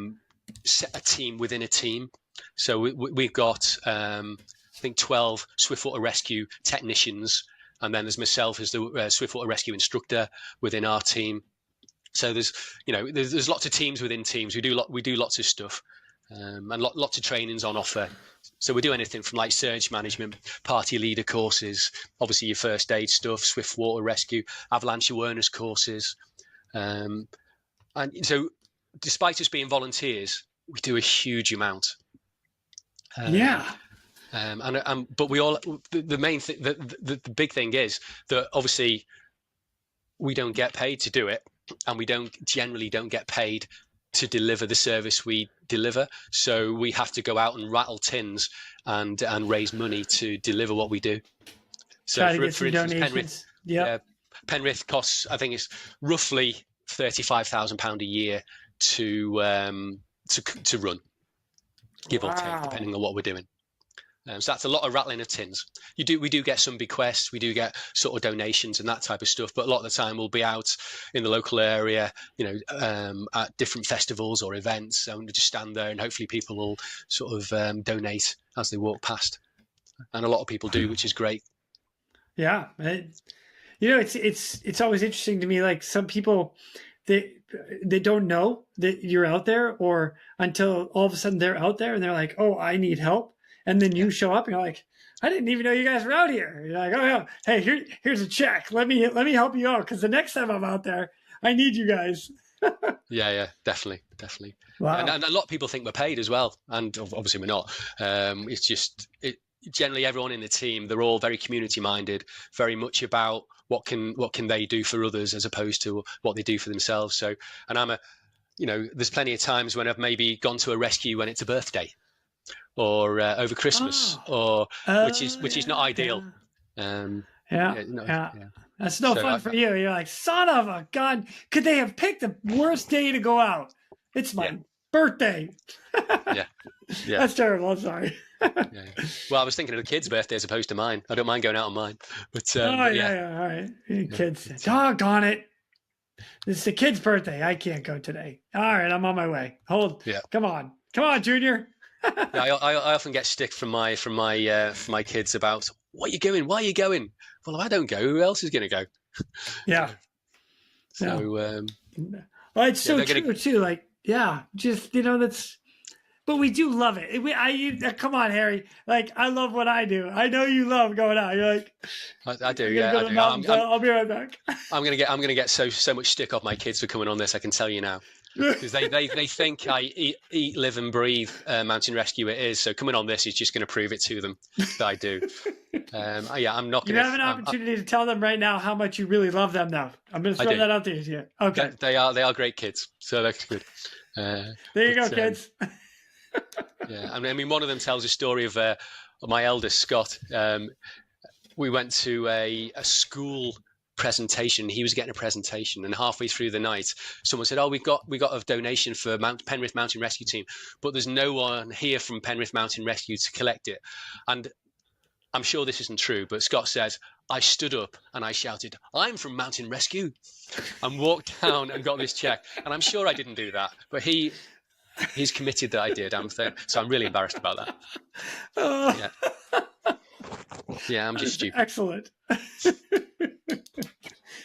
team within a team. So we've got, I think, 12 Swiftwater Rescue technicians, and then there's myself as the Swiftwater Rescue instructor within our team. So there's lots of teams within teams. We do lots of stuff, and lots of trainings on offer. So we do anything from like surge management, party leader courses, obviously your first aid stuff, Swiftwater Rescue, avalanche awareness courses, and so despite us being volunteers, we do a huge amount. But we all, the main thing, the big thing is that obviously we don't get paid to do it, and we generally don't get paid to deliver the service we deliver. So we have to go out and rattle tins and raise money to deliver what we do. So for instance, Penrith costs, I think it's roughly £35,000 a year to run, give or take, depending on what we're doing. So that's a lot of rattling of tins. We do get some bequests, we do get sort of donations and that type of stuff, but a lot of the time we'll be out in the local area, at different festivals or events, and we'll just stand there and hopefully people will sort of donate as they walk past. And a lot of people do, which is great. Yeah. It's always interesting to me, like some people, they don't know that you're out there, or until all of a sudden they're out there and they're like, oh, I need help. And then you show up and you're like, I didn't even know you guys were out here. You're like, oh yeah, hey, here's a check. Let me help you out, because the next time I'm out there, I need you guys. Yeah, definitely. Wow. And a lot of people think we're paid as well, and obviously we're not. It's just generally everyone in the team, they're all very community minded, very much about what can they do for others as opposed to what they do for themselves. So, and there's plenty of times when I've maybe gone to a rescue when it's a birthday, or over Christmas, which is not ideal. That's no fun for you. You're like, son of a gun, could they have picked the worst day to go out? It's my birthday. That's terrible. I'm sorry. Well, I was thinking of the kids' birthday as opposed to mine. I don't mind going out on mine, but all right. Kids, doggone it, this is the kid's birthday. I can't go today. All right, I'm on my way. Come on, Junior. I often get stick from my kids about, what are you going? Why are you going? Well, if I don't go, who else is going to go? Yeah. So, well, it's so true too. Like, that's. But we do love it. Come on, Harry. Like, I love what I do. I know you love going out. You're like, I do. Yeah, I do. I'll be right back. I'm gonna get so much stick off my kids for coming on this. I can tell you now, because they think I eat, live, and breathe mountain rescue. It is. So coming on this is just going to prove it to them that I do. I'm not going to. You have an opportunity to tell them right now how much you really love them. Now I'm going to throw that out there to you. Okay. They are great kids. So that's good. There you go, kids. Yeah, I mean, one of them tells a story of my eldest, Scott. We went to a school presentation. He was getting a presentation, and halfway through the night, someone said, "Oh, we got a donation for Penrith Mountain Rescue Team, but there's no one here from Penrith Mountain Rescue to collect it." And I'm sure this isn't true, but Scott says, I stood up and I shouted, "I'm from Mountain Rescue," and walked down and got this check. And I'm sure I didn't do that, but he's committed that I did. So I'm really embarrassed about that. Yeah, I'm just stupid. Excellent.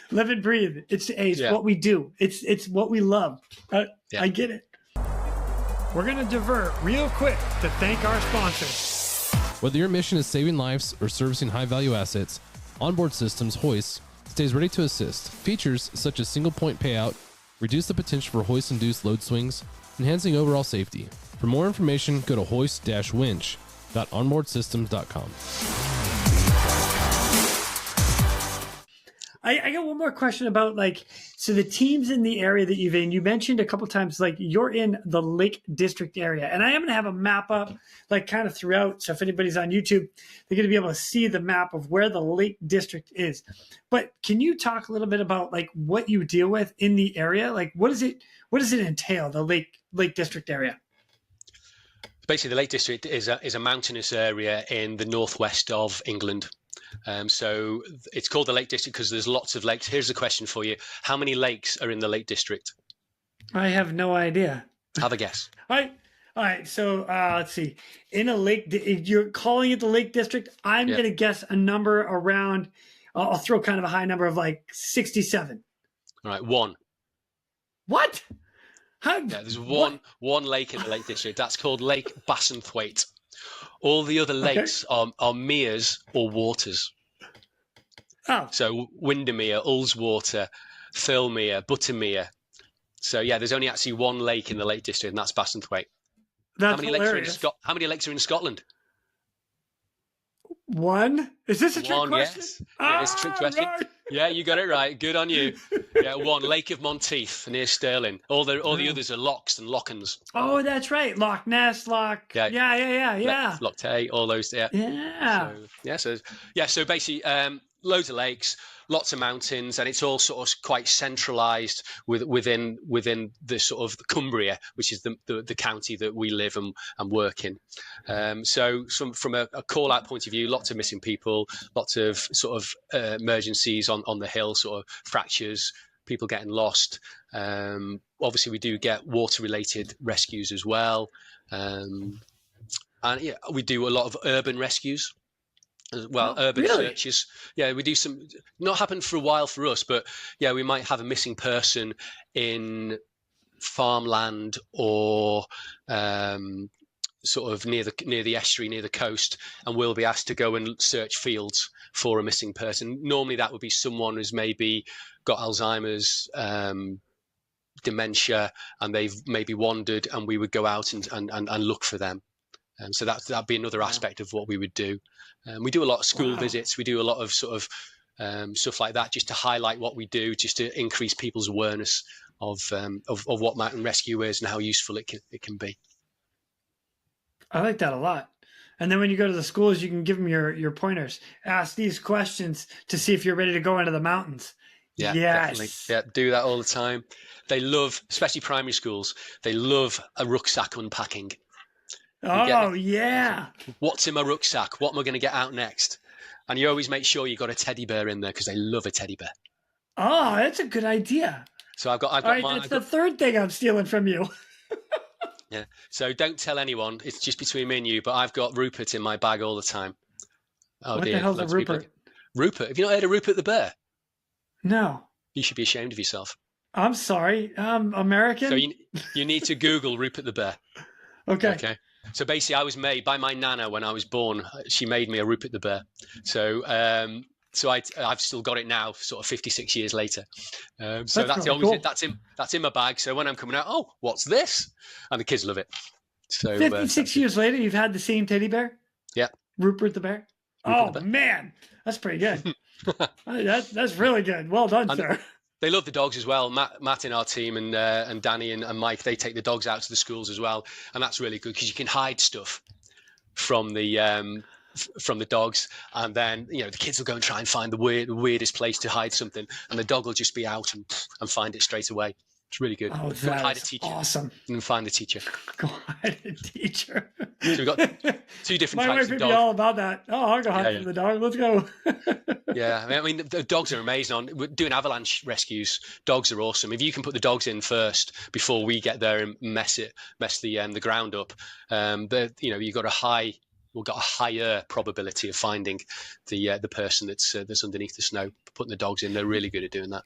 Live and breathe. It's what we do. It's what we love. I get it. We're going to divert real quick to thank our sponsors. Whether your mission is saving lives or servicing high-value assets, Onboard Systems hoists stays ready to assist. Features such as single point payout reduce the potential for hoist-induced load swings, enhancing overall safety. For more information, go to hoist-winch.onboardsystems.com. I got one more question about so the teams in the area that you've in, you mentioned a couple times, you're in the Lake District area, and I am going to have a map up kind of throughout. So if anybody's on YouTube, they're going to be able to see the map of where the Lake District is. But can you talk a little bit about what you deal with in the area? What does it entail, the Lake District area? Basically, the Lake District is a mountainous area in the northwest of England. So it's called the Lake District because there's lots of lakes. Here's a question for you. How many lakes are in the Lake District? I have no idea. Have a guess. All right. So let's see. In a lake, if you're calling it the Lake District, I'm going to guess a number around, I'll throw kind of a high number of 67. All right, 1. What? Yeah, there's one lake in the Lake District. That's called Lake Bassenthwaite. All the other lakes are meres or waters. Oh. So Windermere, Ullswater, Thirlmere, Buttermere. So yeah, there's only actually one lake in the Lake District, and that's Bassenthwaite. That's how many hilarious. lakes are how many lakes are in Scotland? One? Is this a trick question? Yes. Yeah, it's a trick question. Right. Yeah, you got it right. Good on you. Yeah, 1. Lake of Monteith near Stirling. All the others are lochs and lochans. Oh, that's right. Loch Ness, Yeah. Loch Tay, all those. Yeah. So basically, loads of lakes, lots of mountains, and it's all sort of quite centralised within the sort of Cumbria, which is the county that we live and work in. So from a call out point of view, lots of missing people, lots of sort of emergencies on the hill, sort of fractures, people getting lost. Obviously, we do get water related rescues as well, and yeah, we do a lot of urban rescues as well. Urban searches. Yeah, we do some. Not happened for a while for us, but yeah, we might have a missing person in farmland or sort of near the estuary, near the coast, and we'll be asked to go and search fields for a missing person. Normally, that would be someone who's maybe got Alzheimer's, dementia, and they've maybe wandered, and we would go out and look for them. So that'd be another aspect of what we would do. We do a lot of school visits. We do a lot of sort of stuff like that, just to highlight what we do, just to increase people's awareness of what mountain rescue is and how useful it can be. I like that a lot. And then when you go to the schools, you can give them your pointers. Ask these questions to see if you're ready to go into the mountains. Yeah, yes. Definitely. Yeah, do that all the time. They love, especially primary schools, they love a rucksack unpacking. Oh, yeah. What's in my rucksack? What am I going to get out next? And you always make sure you've got a teddy bear in there because they love a teddy bear. Oh, that's a good idea. So I've got all right, mine. That's the third thing I'm stealing from you. Yeah. So don't tell anyone. It's just between me and you. But I've got Rupert in my bag all the time. Oh, what dear. the hell's a Rupert? Rupert. Have you not heard of Rupert the bear? No. You should be ashamed of yourself. I'm sorry. I'm American. So you need to Google Rupert the bear. Okay. So basically, I was made by my nana when I was born. She made me a Rupert the bear. So I've still got it now, sort of 56 years later. So that's always cool. That's in my bag. So when I'm coming out, oh, what's this? And the kids love it. So 56 years later, you've had the same teddy bear? Yeah. Rupert the bear? Man, that's pretty good. That's really good. Well done, sir. They love the dogs as well. Matt in our team and Danny and Mike, they take the dogs out to the schools as well, and that's really good because you can hide stuff from the dogs, and then the kids will go and try and find the weirdest place to hide something, and the dog will just be out and find it straight away. It's really good. Oh, go hide a teacher. Awesome. And find a teacher. Go hide a teacher. So we've got 2 different My types wife of would dogs. be all about that. Oh, I'll go hide from the dog. Let's go. Yeah, I mean, the dogs are amazing. We're doing avalanche rescues. Dogs are awesome. If you can put the dogs in first before we get there and mess the ground up, you've got a higher probability of finding the person that's underneath the snow. Putting the dogs in, they're really good at doing that.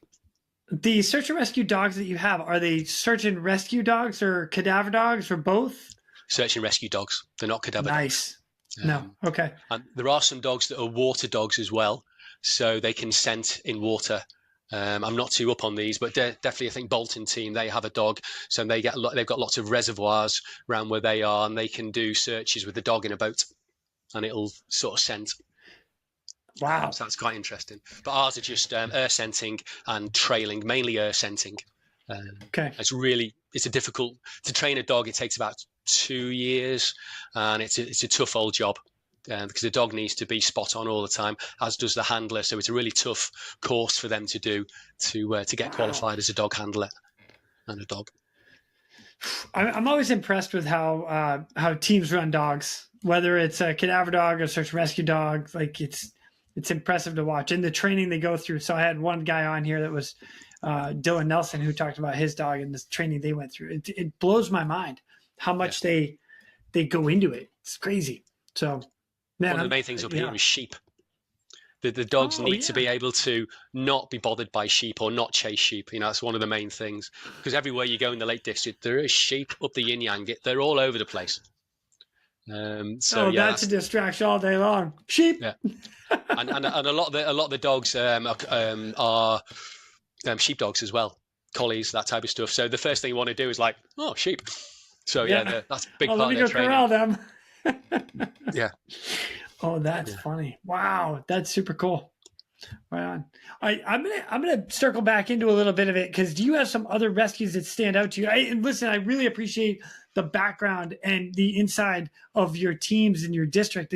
The search and rescue dogs that you have, are they search and rescue dogs or cadaver dogs or both? Search and rescue dogs. They're not cadaver dogs. Nice. No. Okay. And there are some dogs that are water dogs as well. so they can scent in water. I'm not too up on these, but definitely I think Bolton team, they have a dog, so they've got lots of reservoirs around where they are, and they can do searches with the dog in a boat, and it'll sort of scent. Wow. So that's quite interesting. But ours are just air scenting and trailing, mainly air scenting. Okay. It's a difficult to train a dog. It takes about 2 years, and it's a tough old job. Because the dog needs to be spot on all the time, as does the handler. So it's a really tough course for them to do to get qualified as a dog handler and a dog. I'm always impressed with how teams run dogs, whether it's a cadaver dog or search and rescue dog. Like it's impressive to watch, and the training they go through. So I had one guy on here that was Dylan Nelson, who talked about his dog and the training they went through. It blows my mind how much they go into it. It's crazy. So. Man, one of the main things up here is sheep. The dogs need to be able to not be bothered by sheep or not chase sheep. That's one of the main things. Because everywhere you go in the Lake District, there is sheep up the yin yang. They're all over the place. That's a distraction all day long. Sheep. Yeah, and a lot of the dogs are sheep dogs as well, collies, that type of stuff. So the first thing you want to do is like, oh, sheep. So that's a big part of their training. Corral them. Yeah. Oh, that's funny. Wow, that's super cool. Right on. I'm gonna circle back into a little bit of it, because do you have some other rescues that stand out to you? I really appreciate the background and the inside of your teams in your district.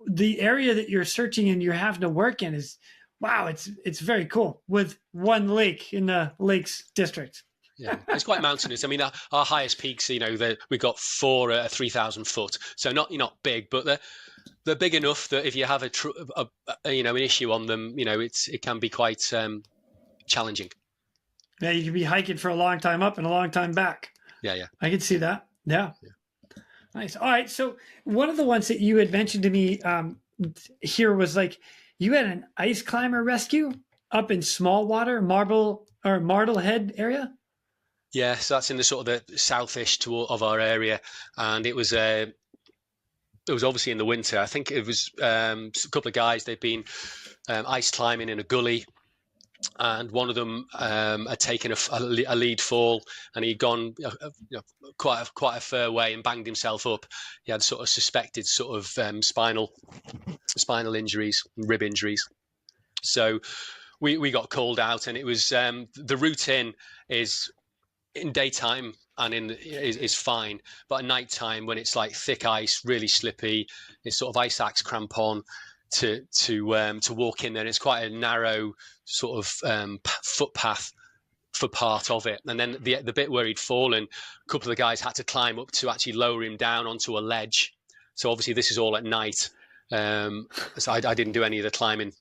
The area that you're searching and you're having to work in is, wow, it's very cool, with one lake in the Lakes District. Yeah, it's quite mountainous. I mean, our highest peaks, we got 4 at 3,000 foot. So not big, but they're big enough that if you have an issue on them, it can be quite challenging. Yeah, you can be hiking for a long time up and a long time back. Yeah. I can see that. Yeah. Nice. All right. So one of the ones that you had mentioned to me here was like you had an ice climber rescue up in Smallwater, Marblehead area. Yeah, so that's in the sort of the southish of our area, and it was obviously in the winter. I think it was a couple of guys. They'd been ice climbing in a gully, and one of them had taken a lead fall, and he'd gone quite a fair way and banged himself up. He had sort of suspected sort of spinal injuries, rib injuries. So we got called out, and it was the route in daytime and is fine, but at night time, when it's like thick ice, really slippy, it's sort of ice axe crampon to walk in there. And it's quite a narrow sort of footpath for part of it. And then the bit where he'd fallen, a couple of the guys had to climb up to actually lower him down onto a ledge. So obviously this is all at night. So I didn't do any of the climbing.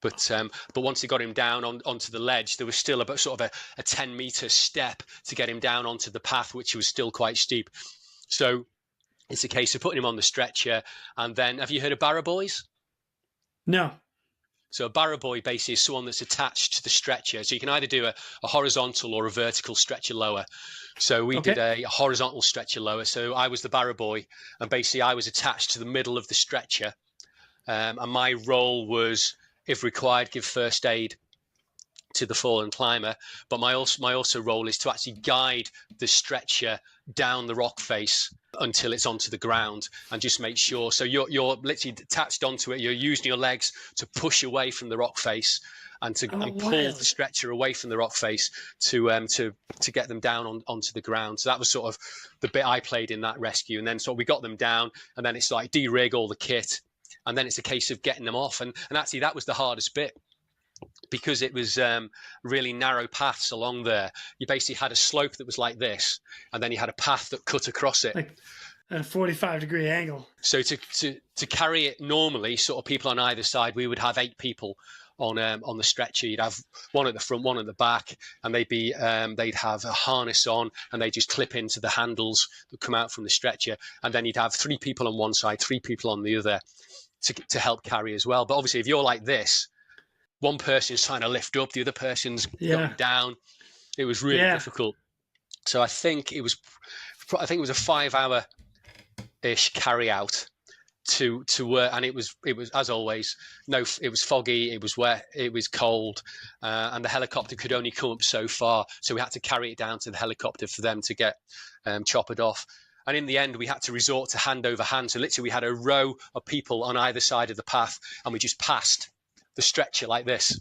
But once he got him down onto the ledge, there was still about sort of a 10-meter step to get him down onto the path, which was still quite steep. So it's a case of putting him on the stretcher. And then, have you heard of barra boys? No. So a barra boy basically is someone that's attached to the stretcher. So you can either do a horizontal or a vertical stretcher lower. So we did a horizontal stretcher lower. So I was the barra boy, and basically I was attached to the middle of the stretcher. And my role was, if required, give first aid to the fallen climber. But my also role is to actually guide the stretcher down the rock face until it's onto the ground, and just make sure. So you're literally attached onto it. You're using your legs to push away from the rock face and pull the stretcher away from the rock face to get them down onto the ground. So that was sort of the bit I played in that rescue. And then so we got them down, and then it's like de-rig all the kit. And then it's a case of getting them off. And actually, that was the hardest bit, because it was really narrow paths along there. You basically had a slope that was like this, and then you had a path that cut across it. Like at a 45-degree angle. So to carry it normally, sort of people on either side, we would have 8 people on the stretcher. You'd have one at the front, one at the back, and they'd have a harness on, and they just clip into the handles that come out from the stretcher. And then you'd have 3 people on one side, 3 people on the other, to help carry as well. But obviously, if you're like this, one person's trying to lift up, the other person's going down. It was really difficult. So I think it was a 5-hour-ish carry out. to work, and it was as always, it was foggy, it was wet, it was cold, and the helicopter could only come up so far, so we had to carry it down to the helicopter for them to get choppered off. And in the end, we had to resort to hand over hand. So literally, we had a row of people on either side of the path, and we just passed the stretcher like this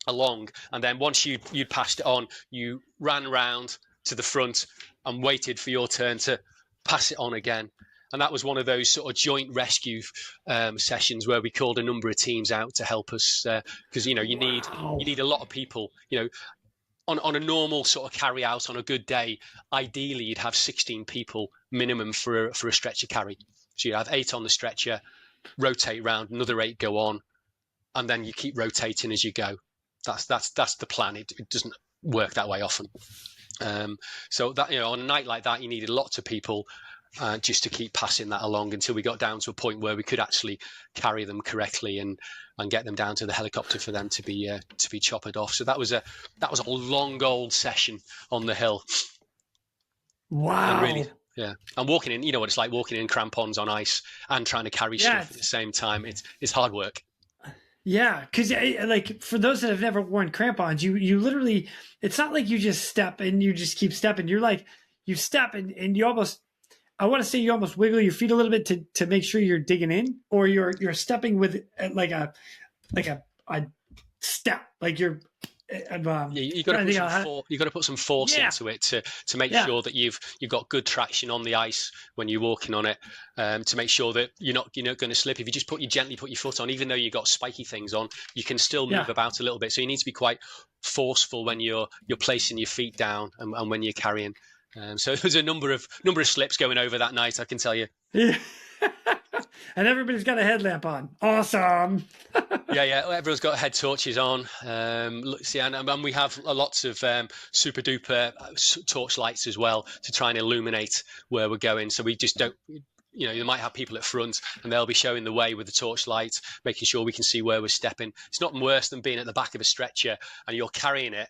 along. And then once you'd passed it on, you ran round to the front and waited for your turn to pass it on again. And that was one of those sort of joint rescue sessions where we called a number of teams out to help us, because you need a lot of people. On a normal sort of carry out on a good day, ideally you'd have 16 people minimum for a stretcher carry. So you have 8 on the stretcher, rotate round, another 8 go on, and then you keep rotating as you go. That's the plan. It doesn't work that way often. So that on a night like that, you needed lots of people. Just to keep passing that along until we got down to a point where we could actually carry them correctly and get them down to the helicopter for them to be choppered off. So that was a long old session on the hill. Wow. And really, yeah. And walking in, you know what it's like walking in crampons on ice and trying to carry stuff at the same time. It's hard work. Yeah, because like for those that have never worn crampons, you literally, it's not like you just step and you just keep stepping. You're like, you step and you almost, I want to say you almost wiggle your feet a little bit to make sure you're digging in, or you're stepping with like a step, like you're. You got to put some force into it to make sure that you've got good traction on the ice when you're walking on it, to make sure that you're not going to slip. If you just gently put your foot on, even though you've got spiky things on, you can still move about a little bit. So you need to be quite forceful when you're placing your feet down and when you're carrying. So there's a number of slips going over that night, I can tell you. Yeah. And everybody's got a headlamp on. Awesome. Yeah. Everyone's got head torches on. And we have lots of super duper torch lights as well to try and illuminate where we're going. So we just don't. You might have people at front and they'll be showing the way with the torchlight, making sure we can see where we're stepping. It's not worse than being at the back of a stretcher and you're carrying it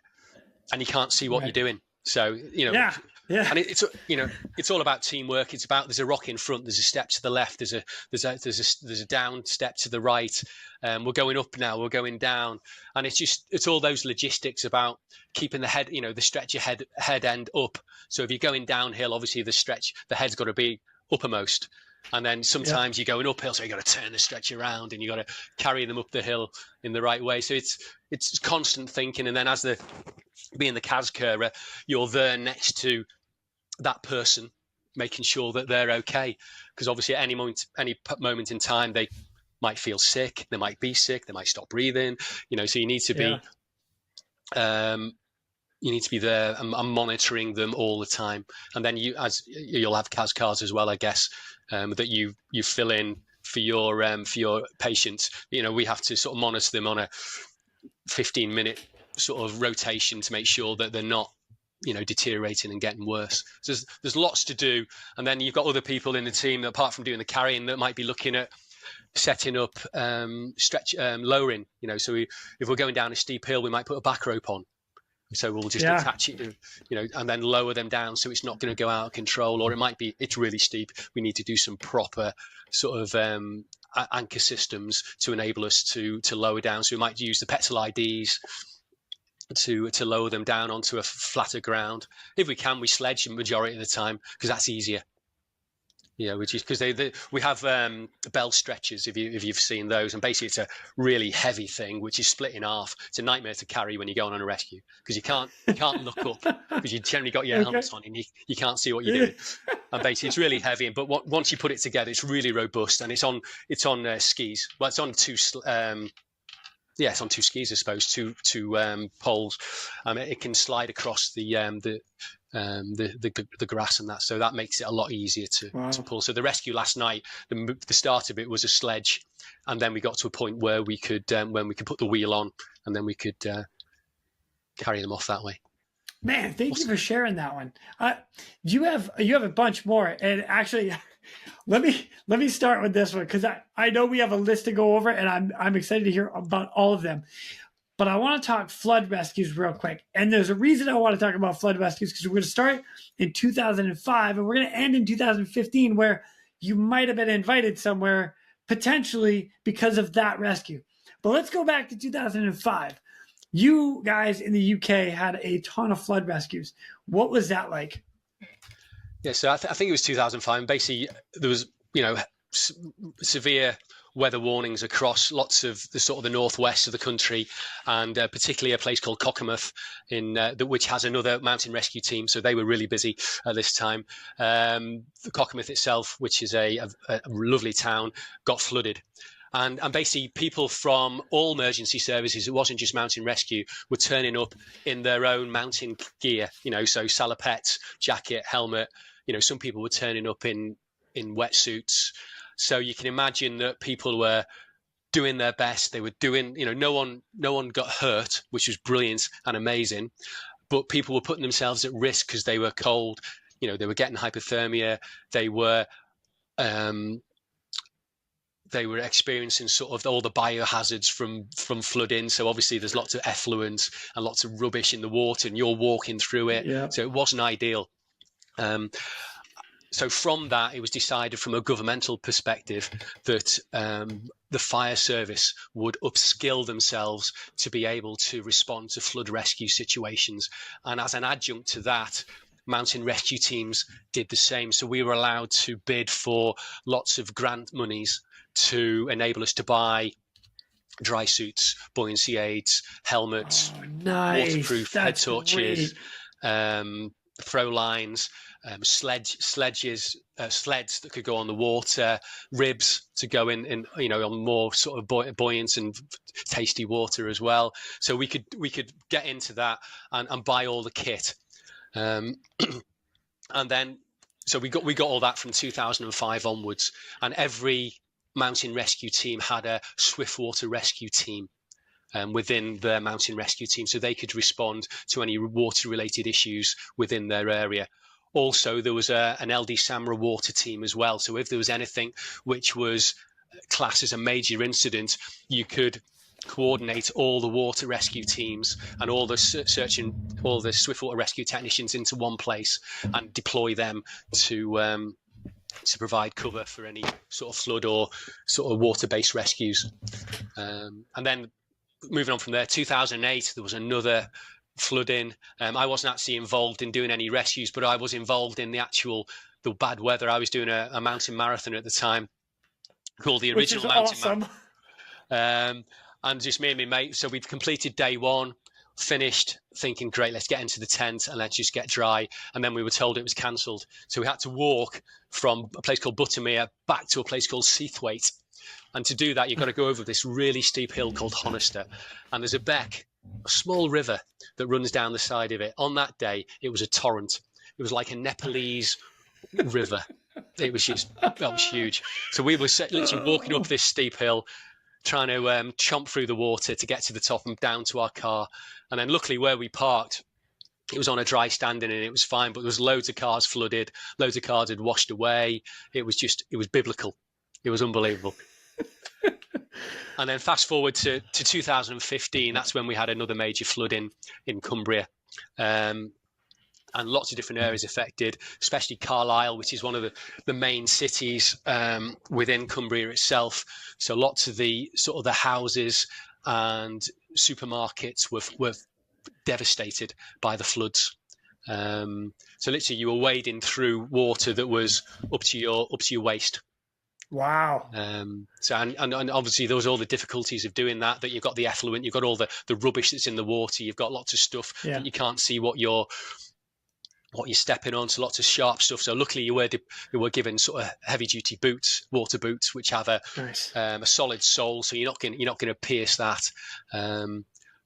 and you can't see what you're doing. So, and it's all about teamwork. It's about, there's a rock in front, there's a step to the left, there's a down step to the right. We're going up now, we're going down. And it's all those logistics about keeping the head, the stretcher head end up. So if you're going downhill, obviously the head's got to be uppermost. And then sometimes you're going uphill, so you got to turn the stretcher around and you got to carry them up the hill in the right way. So it's constant thinking. And then being the CAS carer, you're there next to that person, making sure that they're okay. Because obviously at any moment in time, they might feel sick, they might be sick, they might stop breathing. So you need to be there and monitoring them all the time. And then you'll have CAS cards as well, I guess, that you fill in for your patients. We have to sort of monitor them on a 15-minute sort of rotation to make sure that they're not deteriorating and getting worse. So there's lots to do. And then you've got other people in the team that, apart from doing the carrying, that might be looking at setting up lowering. So if we're going down a steep hill, we might put a back rope on. So we'll just attach it, and then lower them down so it's not going to go out of control. Or it might be it's really steep. We need to do some proper sort of anchor systems to enable us to lower down. So we might use the petal IDs to lower them down onto a flatter ground. If we can, we sledge the majority of the time because that's easier. Which is because we have bell stretchers, if you've seen those, and basically it's a really heavy thing which is split in half. It's a nightmare to carry when you're going on a rescue because you can't look up because you've generally got your helmet on and you can't see what you're doing. And basically it's really heavy, but once you put it together, it's really robust, and it's on skis. Well, it's on two. It's on two skis, I suppose, two poles. It can slide across the grass and that, so that makes it a lot easier to pull. So the rescue last night, the start of it was a sledge, and then we got to a point where we could put the wheel on, and then we could carry them off that way. Man, thank you for sharing that one. You have a bunch more, and actually, let me start with this one because I know we have a list to go over, and I'm excited to hear about all of them. But I want to talk flood rescues real quick. And there's a reason I want to talk about flood rescues because we're going to start in 2005 and we're going to end in 2015, where you might have been invited somewhere potentially because of that rescue. But let's go back to 2005. You guys in the UK had a ton of flood rescues. What was that like? Yeah, so I think it was 2005. Basically, there was, severe weather warnings across lots of the sort of the northwest of the country, and particularly a place called Cockermouth, which has another mountain rescue team. So they were really busy at this time. The Cockermouth itself, which is a lovely town, got flooded. And basically, people from all emergency services, it wasn't just mountain rescue, were turning up in their own mountain gear, so salopettes, jacket, helmet. Some people were turning up in wetsuits. So you can imagine that people were doing their best. They were doing, no one got hurt, which was brilliant and amazing. But people were putting themselves at risk because they were cold. They were getting hypothermia. They were experiencing sort of all the biohazards from flooding. So obviously there's lots of effluent and lots of rubbish in the water, and you're walking through it. Yeah. So it wasn't ideal. So from that, it was decided from a governmental perspective that the fire service would upskill themselves to be able to respond to flood rescue situations. And as an adjunct to that, mountain rescue teams did the same. So we were allowed to bid for lots of grant monies to enable us to buy dry suits, buoyancy aids, helmets, waterproof head torches, throw lines, sleds that could go on the water, ribs to go in on more sort of buoyant and tasty water as well. So we could get into that and buy all the kit, and then so we got all that from 2005 onwards, and every mountain rescue team had a swiftwater rescue team within their mountain rescue team, so they could respond to any water-related issues within their area. Also, there was an LD SAMRA water team as well. So if there was anything which was classed as a major incident, you could coordinate all the water rescue teams and all the all the swiftwater rescue technicians into one place and deploy them to provide cover for any sort of flood or sort of water-based rescues. And then moving on from there, 2008, there was another flooding. I wasn't actually involved in doing any rescues, but I was involved in the bad weather. I was doing a mountain marathon at the time called the Original Mountain Marathon. And just me and my mate. So we'd completed day one, finished, thinking, great, let's get into the tent and let's just get dry. And then we were told it was cancelled. So we had to walk from a place called Buttermere back to a place called Seathwaite. And to do that, you've got to go over this really steep hill called Honister. And there's a beck, a small river that runs down the side of it. On that day, it was a torrent. It was like a Nepalese river. That was huge. So we were literally walking up this steep hill, trying to chomp through the water to get to the top and down to our car. And then luckily where we parked, it was on a dry standing and it was fine, but there was loads of cars flooded, loads of cars had washed away. It was biblical. It was unbelievable. And then fast forward to 2015, that's when we had another major flood in Cumbria. And lots of different areas affected, especially Carlisle, which is one of the main cities within Cumbria itself. So lots of the sort of the houses and supermarkets were devastated by the floods. So literally you were wading through water that was up to your waist. Wow. So and obviously there was all the difficulties of doing that you've got the effluent, you've got all the rubbish that's in the water, you've got lots of stuff that you can't see what you're stepping on, so lots of sharp stuff. So luckily you were given sort of heavy duty boots, water boots, which have a solid sole, so you're not going to pierce that.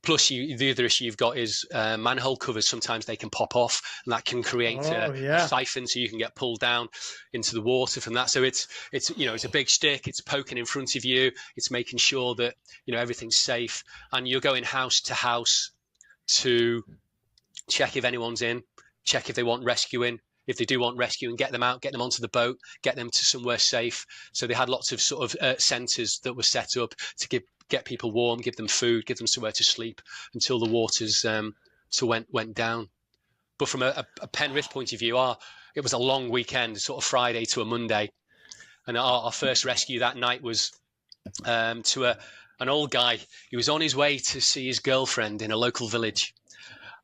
Plus, the other issue you've got is manhole covers. Sometimes they can pop off, and that can create a siphon, so you can get pulled down into the water from that. So it's a big stick. It's poking in front of you. It's making sure that everything's safe, and you're going house to house to check if anyone's in, check if they want rescuing. If they do want rescuing, get them out, get them onto the boat, get them to somewhere safe. So they had lots of sort of centres that were set up to get people warm, give them food, give them somewhere to sleep until the waters went down. But from a Penrith point of view, it was a long weekend, sort of Friday to a Monday. And our first rescue that night was to an old guy. He was on his way to see his girlfriend in a local village.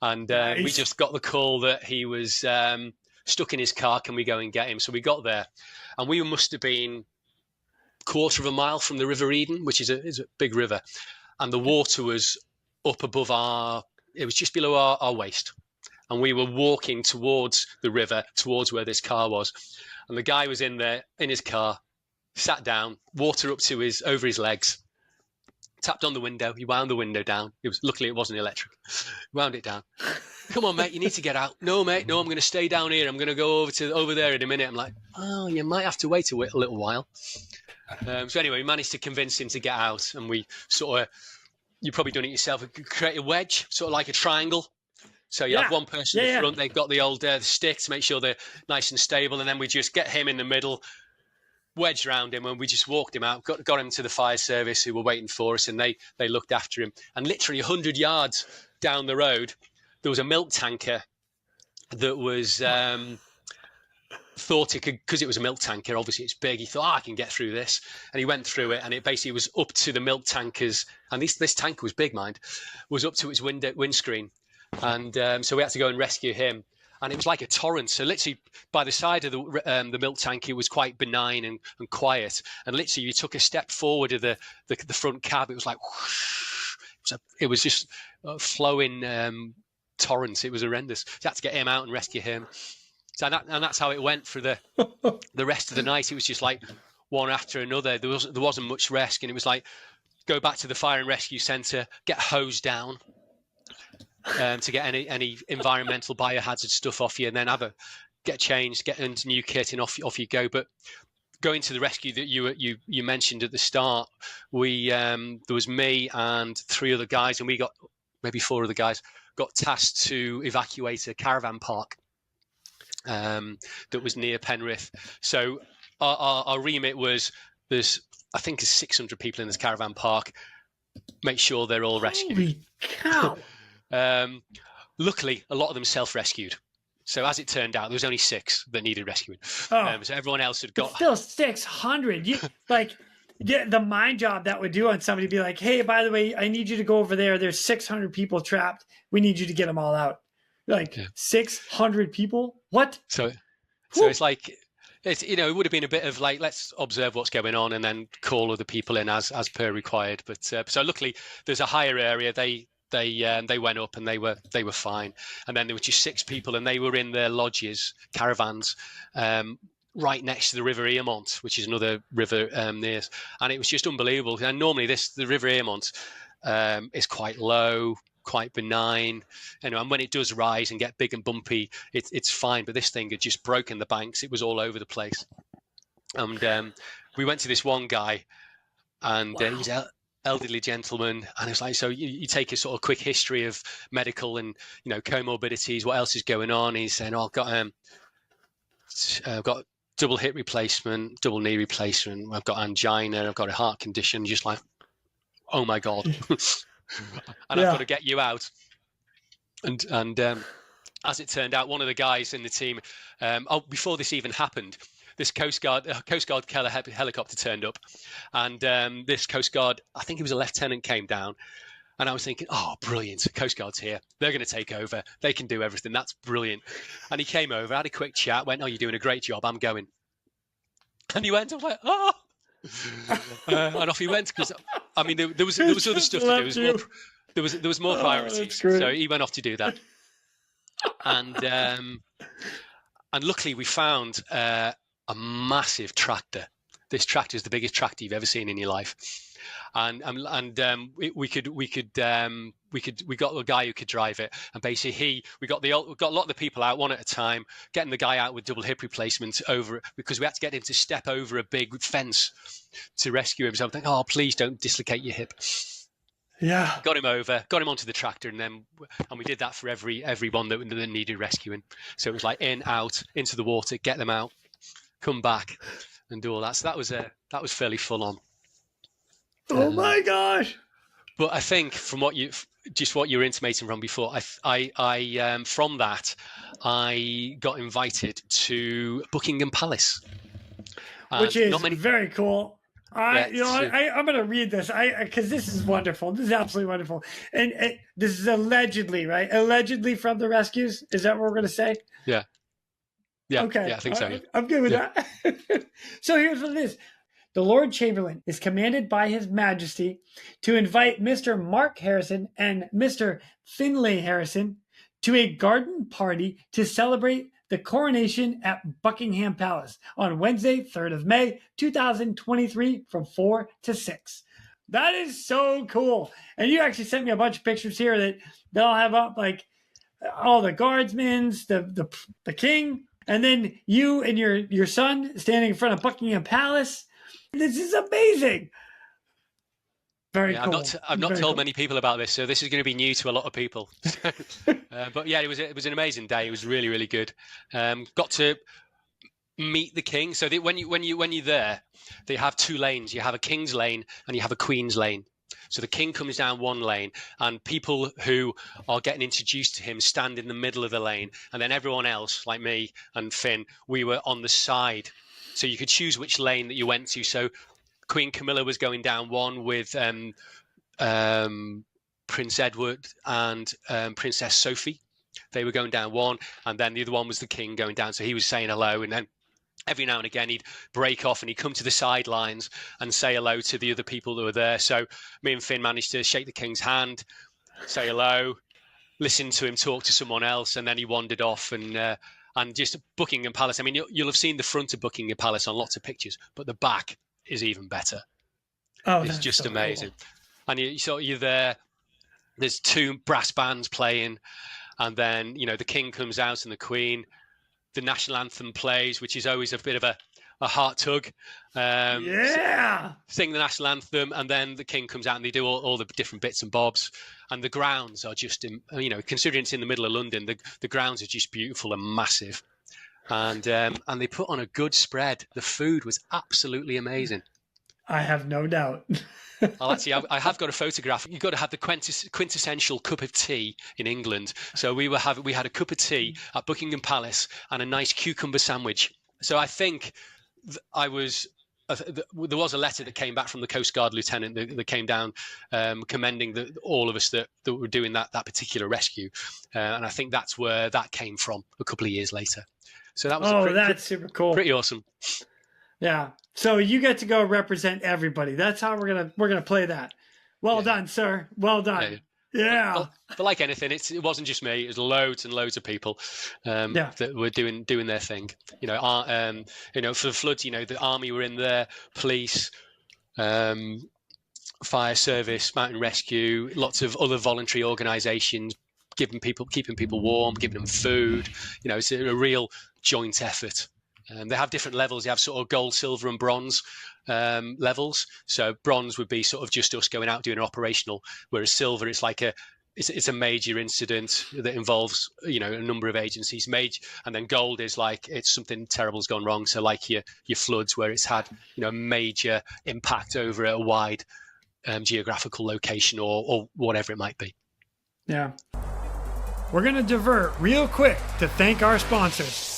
And Nice. we just got the call that he was stuck in his car. Can we go and get him? So we got there, and we must have been quarter of a mile from the River Eden, which is a big river. And the water was up above it was just below our waist. And we were walking towards the river, towards where this car was. And the guy was in there, in his car, sat down, water up to over his legs, tapped on the window. He wound the window down. Luckily, it wasn't electric. Wound it down. Come on, mate, you need to get out. No, mate, no, I'm going to stay down here. I'm going to go over there in a minute. I'm like, oh, you might have to wait a little while. So anyway, we managed to convince him to get out. And we sort of, you've probably done it yourself, create a wedge, sort of like a triangle. So you have one person in the front, they've got the old stick to make sure they're nice and stable. And then we just get him in the middle, wedged around him, and we just walked him out, got him to the fire service who were waiting for us, and they looked after him. And literally 100 yards down the road, there was a milk tanker that was thought it could, because it was a milk tanker, obviously it's big, he thought, I can get through this. And he went through it, and it basically was up to the milk tankers, and this tanker was big, mind, was up to its windscreen. And so we had to go and rescue him. And it was like a torrent. So literally by the side of the milk tank, it was quite benign and quiet. And literally you took a step forward of the front cab. It was like, whoosh. It was just flowing torrents. It was horrendous. So I had to get him out and rescue him. So and that's how it went for the rest of the night. It was just like one after another. There wasn't much rest. And it was like, go back to the fire and rescue centre, get hosed down. To get any environmental biohazard stuff off you, and then get changed, get into new kit, and off you go. But going to the rescue that you mentioned at the start, there was me and 3 other guys, and we got maybe 4 other guys got tasked to evacuate a caravan park that was near Penrith. So our remit was there's 600 people in this caravan park. Make sure they're all rescued. Holy cow! Luckily, a lot of them self-rescued. So as it turned out, there was only 6 that needed rescuing. So everyone else had got... Still 600. The mind job that would do on somebody to be like, hey, by the way, I need you to go over there. There's 600 people trapped. We need you to get them all out. 600 people? What? So it's like... it would have been a bit of like, let's observe what's going on and then call other people in as per required. But so luckily, there's a higher area. They went up and they were fine. And then there were just 6 people, and they were in their lodges, caravans, right next to the River Eamont, which is another river near. And it was just unbelievable. And normally the River Eamont is quite low, quite benign, and when it does rise and get big and bumpy, it's fine. But this thing had just broken the banks. It was all over the place. And we went to this one guy, and he was elderly gentleman, and it's like, so you take a sort of quick history of medical and comorbidities, what else is going on. He's saying, I've got double hip replacement, double knee replacement, I've got angina, I've got a heart condition. Just like, oh my god. And I've got to get you out. And as it turned out, one of the guys in the team, before this even happened, this Coast Guard helicopter turned up, and this Coast Guard, I think he was a lieutenant, came down, and I was thinking, oh, brilliant, Coast Guard's here. They're going to take over. They can do everything. That's brilliant. And he came over, had a quick chat, went, oh, you're doing a great job. I'm going. And he went, I was like, oh. And off he went, because, I mean, there was other stuff to do. There was more priorities. So he went off to do that. And luckily we found a massive tractor. This tractor is the biggest tractor you've ever seen in your life, and we got a guy who could drive it, and basically we got a lot of the people out one at a time, getting the guy out with double hip replacement over, because we had to get him to step over a big fence to rescue him. So I'm thinking, oh, please don't dislocate your hip. Yeah. Got him onto the tractor, and we did that for every one that needed rescuing. So it was like in, out, into the water, get them out, come back, and do all that. So that was fairly full on. Oh my gosh! But I think from what you were intimating from before, I from that I got invited to Buckingham Palace. which is not many. very cool. I'm Yeah, going to read this because this is wonderful. This is absolutely wonderful. And this is allegedly, right? Allegedly from the rescues. Is that what we're going to say? Yeah. Yeah. Okay. Yeah, I think so. Yeah. I'm good with Yeah. that. So here's what it is. The Lord Chamberlain is commanded by His Majesty to invite Mr. Mark Harrison and Mr. Finlay Harrison to a garden party to celebrate the coronation at Buckingham Palace on Wednesday, 3rd of May, 2023 from 4 to 6. That is so cool. And you actually sent me a bunch of pictures here that they'll have up like all the guardsmen, the king, and then you and your son standing in front of Buckingham Palace. This is amazing. Very cool. I've not Very told cool. many people about this, so this is going to be new to a lot of people. But yeah, it was an amazing day. It was really, really good. Got to meet the king. So when you're there, they have two lanes. You have a king's lane and you have a queen's lane. So the king comes down one lane, and people who are getting introduced to him stand in the middle of the lane, and then everyone else, like me and Finn, we were on the side. So you could choose which lane that you went to. So Queen Camilla was going down one with Prince Edward and Princess Sophie. They were going down one, and then the other one was the king going down. So he was saying hello, and then every now and again he'd break off and he'd come to the sidelines and say hello to the other people that were there. So me and Finn managed to shake the king's hand, say hello, listen to him talk to someone else, and then he wandered off. And just Buckingham Palace. I mean, you'll have seen the front of Buckingham Palace on lots of pictures, but the back is even better. Oh, it's just so amazing. Cool. And you're there. There's two brass bands playing, and then the king comes out and the queen. The national anthem plays, which is always a bit of a heart tug. Yeah. Sing the national anthem, and then the king comes out and they do all the different bits and bobs. And the grounds are just, considering it's in the middle of London, the grounds are just beautiful and massive. And they put on a good spread. The food was absolutely amazing. I have no doubt. I have got a photograph. You've got to have the quintessential cup of tea in England. So we had a cup of tea at Buckingham Palace and a nice cucumber sandwich. So I think there was a letter that came back from the Coast Guard lieutenant that came down commending all of us that were doing that particular rescue. And I think that's where that came from a couple of years later. So that was that's super cool. Pretty awesome. Yeah. So you get to go represent everybody. That's how we're gonna play that. Well done, sir. Well done. Yeah. But like anything, it wasn't just me. It was loads and loads of people that were doing their thing. For the floods, the army were in there, police, fire service, mountain rescue, lots of other voluntary organisations, keeping people warm, giving them food. It's a real joint effort. They have different levels. They have sort of gold, silver, and bronze levels. So bronze would be sort of just us going out doing an operational, whereas silver, it's like it's a major incident that involves a number of agencies. And then gold is like it's something terrible's gone wrong. So like your floods, where it's had major impact over a wide geographical location or whatever it might be. Yeah. We're gonna divert real quick to thank our sponsors.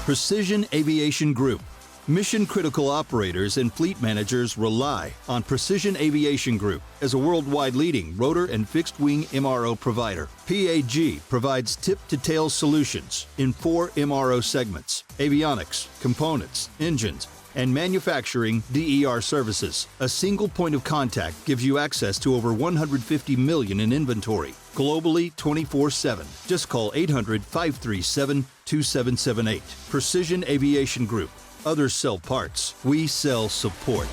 Precision Aviation Group. Mission-critical operators and fleet managers rely on Precision Aviation Group as a worldwide leading rotor and fixed-wing MRO provider. PAG provides tip-to-tail solutions in 4 MRO segments: avionics, components, engines, and manufacturing DER services. A single point of contact gives you access to over 150 million in inventory, globally 24/7. Just call 800-537-2778. Precision Aviation Group. Others sell parts. We sell support.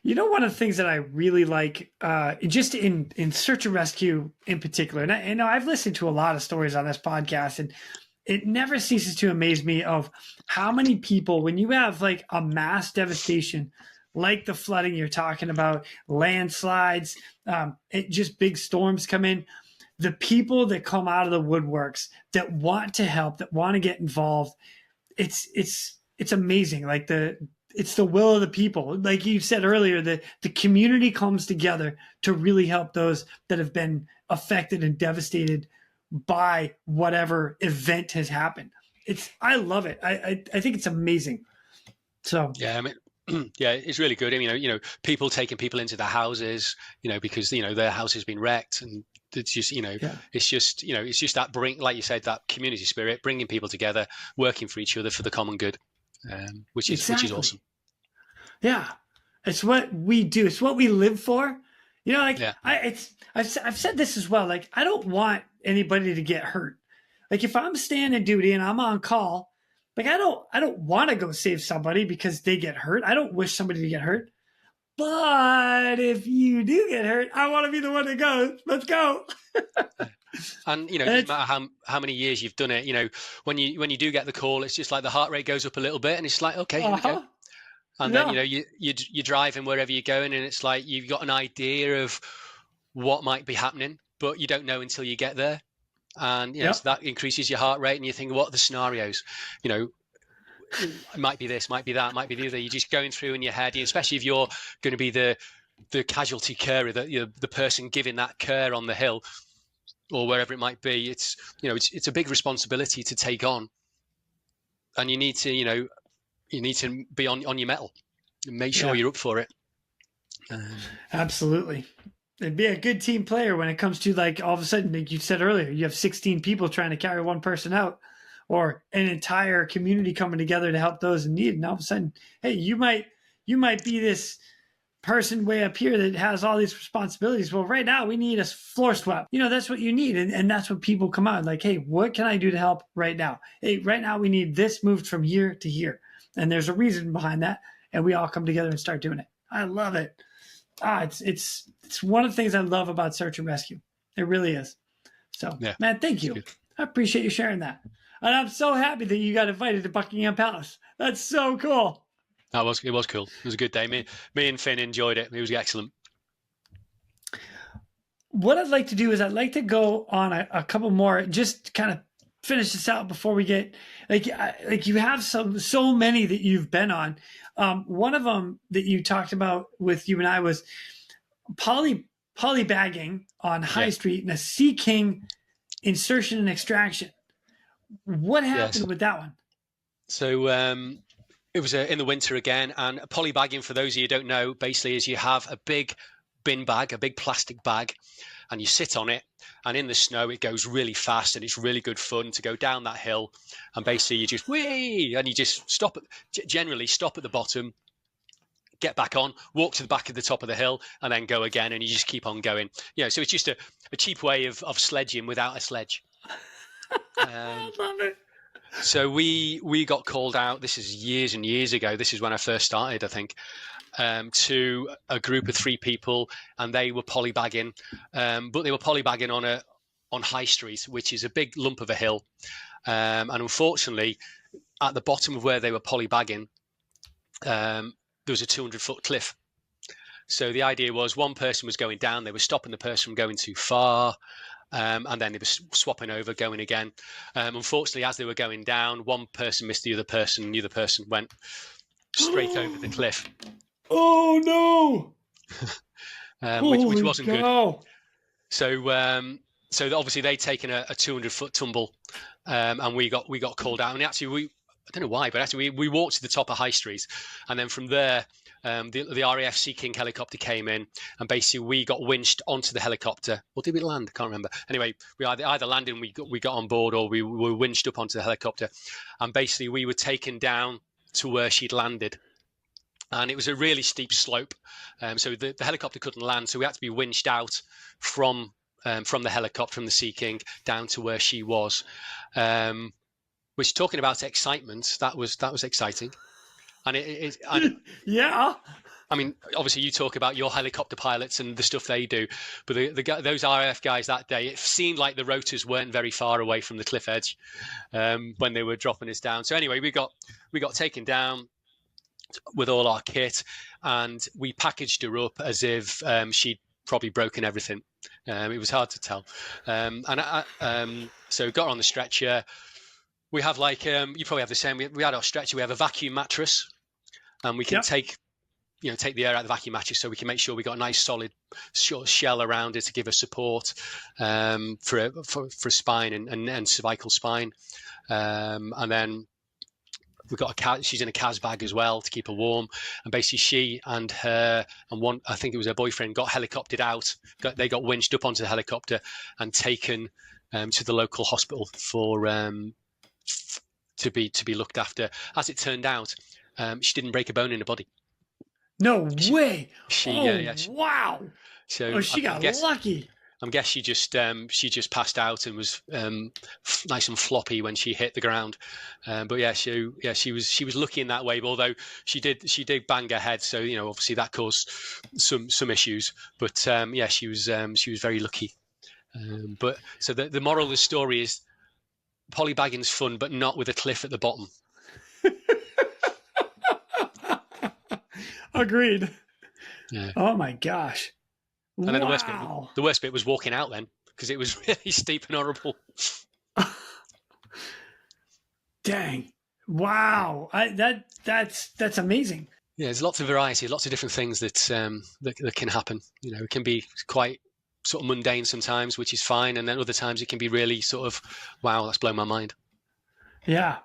One of the things that I really like, just in search and rescue in particular, and I've listened to a lot of stories on this podcast, and it never ceases to amaze me of how many people, when you have like a mass devastation, like the flooding you're talking about, landslides, just big storms come in, the people that come out of the woodworks that want to help, that want to get involved, it's amazing. Like it's the will of the people. Like you said earlier, the community comes together to really help those that have been affected and devastated by whatever event has happened. I love it. I think it's amazing. So yeah, I mean, yeah, it's really good. I mean, people taking people into their houses, because their house has been wrecked, and it's just it's just that like you said, that community spirit, bringing people together, working for each other for the common good, which is awesome. Yeah, it's what we do. It's what we live for. I've said this as well. Like, I don't want anybody to get hurt. Like, if I'm standing duty and I'm on call, like, I don't want to go save somebody because they get hurt. I don't wish somebody to get hurt. But if you do get hurt, I want to be the one that goes. Let's go. And it doesn't matter how many years you've done it. When you do get the call, it's just like the heart rate goes up a little bit, and it's like, okay, here we go. And then you're driving wherever you're going, and it's like you've got an idea of what might be happening, but you don't know until you get there. And so that increases your heart rate, and you think, what are the scenarios? It might be this, might be that, might be the other. You're just going through in your head, especially if you're going to be the casualty carer, the person giving that care on the hill or wherever it might be. It's it's a big responsibility to take on, and you need to be on your mettle and make sure you're up for it. Absolutely. And be a good team player when it comes to, like, all of a sudden, like you said earlier, you have 16 people trying to carry one person out, or an entire community coming together to help those in need. And all of a sudden, hey, you might be this person way up here that has all these responsibilities. Well, right now we need a floor swept. That's what you need. And that's what people come out like, hey, what can I do to help right now? Hey, right now we need this moved from here to here. And there's a reason behind that. And we all come together and start doing it. I love it. It's one of the things I love about search and rescue. It really is. So, man, thank you. I appreciate you sharing that. And I'm so happy that you got invited to Buckingham Palace. That's so cool. It was cool. It was a good day. Me and Finn enjoyed it. It was excellent. What I'd like to do is I'd like to go on a couple more, just to kind of finish this out before we get like you have so many that you've been on. One of them that you talked about with you and I was polybagging on High Street and a Sea King insertion and extraction. What happened with that one? So it was in the winter again, and polybagging, for those of you who don't know, basically is you have a big bin bag, a big plastic bag, and you sit on it, and in the snow it goes really fast, and it's really good fun to go down that hill, and basically you just and you just generally stop at the bottom, get back on, walk to the back of the top of the hill, and then go again, and you just keep on going. So it's just a cheap way of sledging without a sledge. I love it. So we got called out. This is years and years ago. This is when I first started, I think, to a group of 3 people, and they were polybagging, but they were polybagging on High Street, which is a big lump of a hill, and unfortunately, at the bottom of where they were polybagging, there was a 200-foot cliff. So the idea was one person was going down. They were stopping the person from going too far. And then they were swapping over, going again. Unfortunately, as they were going down, one person missed the other person, and the other person went straight over the cliff. Oh no! Which wasn't good. So obviously they'd taken a 200-foot tumble, and we got called out. And actually, I don't know why, but actually we walked to the top of High Street, and then from there, the RAF Sea King helicopter came in, and basically we got winched onto the helicopter. Or did we land? I can't remember. Anyway, we either landed and we got on board, or we were winched up onto the helicopter, and basically we were taken down to where she'd landed. And it was a really steep slope, so the helicopter couldn't land, so we had to be winched out from the helicopter, from the Sea King, down to where she was. Which, talking about excitement, that was exciting. And yeah. I mean, obviously, you talk about your helicopter pilots and the stuff they do, but those RAF guys that day, it seemed like the rotors weren't very far away from the cliff edge when they were dropping us down. So anyway, we got taken down with all our kit, and we packaged her up as if she'd probably broken everything. It was hard to tell. So got her on the stretcher. We have you probably have the same. We had our stretcher. We have a vacuum mattress, and we can take take the air out of the vacuum mattress so we can make sure we got a nice solid shell around it to give her support for spine and cervical spine. And then we've got she's in a CAS bag as well to keep her warm. And basically she and her and one, I think it was her boyfriend, got helicoptered out. They got winched up onto the helicopter and taken to the local hospital for to be looked after. As it turned out, she didn't break a bone in her body. No way. Wow. So she got lucky. I guess she just passed out and was nice and floppy when she hit the ground. But she was lucky in that way. But although she did bang her head, so obviously that caused some issues. But she was very lucky. But so the moral of the story is polybagging's fun, but not with a cliff at the bottom. Agreed. Yeah. Oh my gosh. And then the worst bit was walking out then, because it was really steep and horrible. Dang. Wow. That's amazing. Yeah, there's lots of variety, lots of different things that can happen. It can be quite sort of mundane sometimes, which is fine, and then other times it can be really sort of, wow, that's blown my mind. Yeah.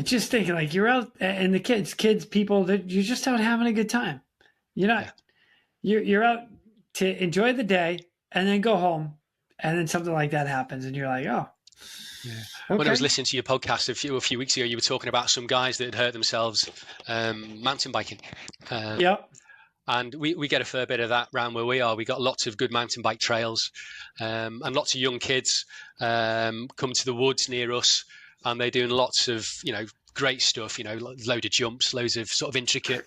Just thinking, like, you're out, and the kids, people, you're just out having a good time. You're not, you're out to enjoy the day and then go home, and then something like that happens, and you're like, oh. Yeah. Okay. When I was listening to your podcast a few weeks ago, you were talking about some guys that had hurt themselves mountain biking. Yep. And we get a fair bit of that around where we are. We got lots of good mountain bike trails, and lots of young kids come to the woods near us. And they're doing lots of, great stuff, load of jumps, loads of sort of intricate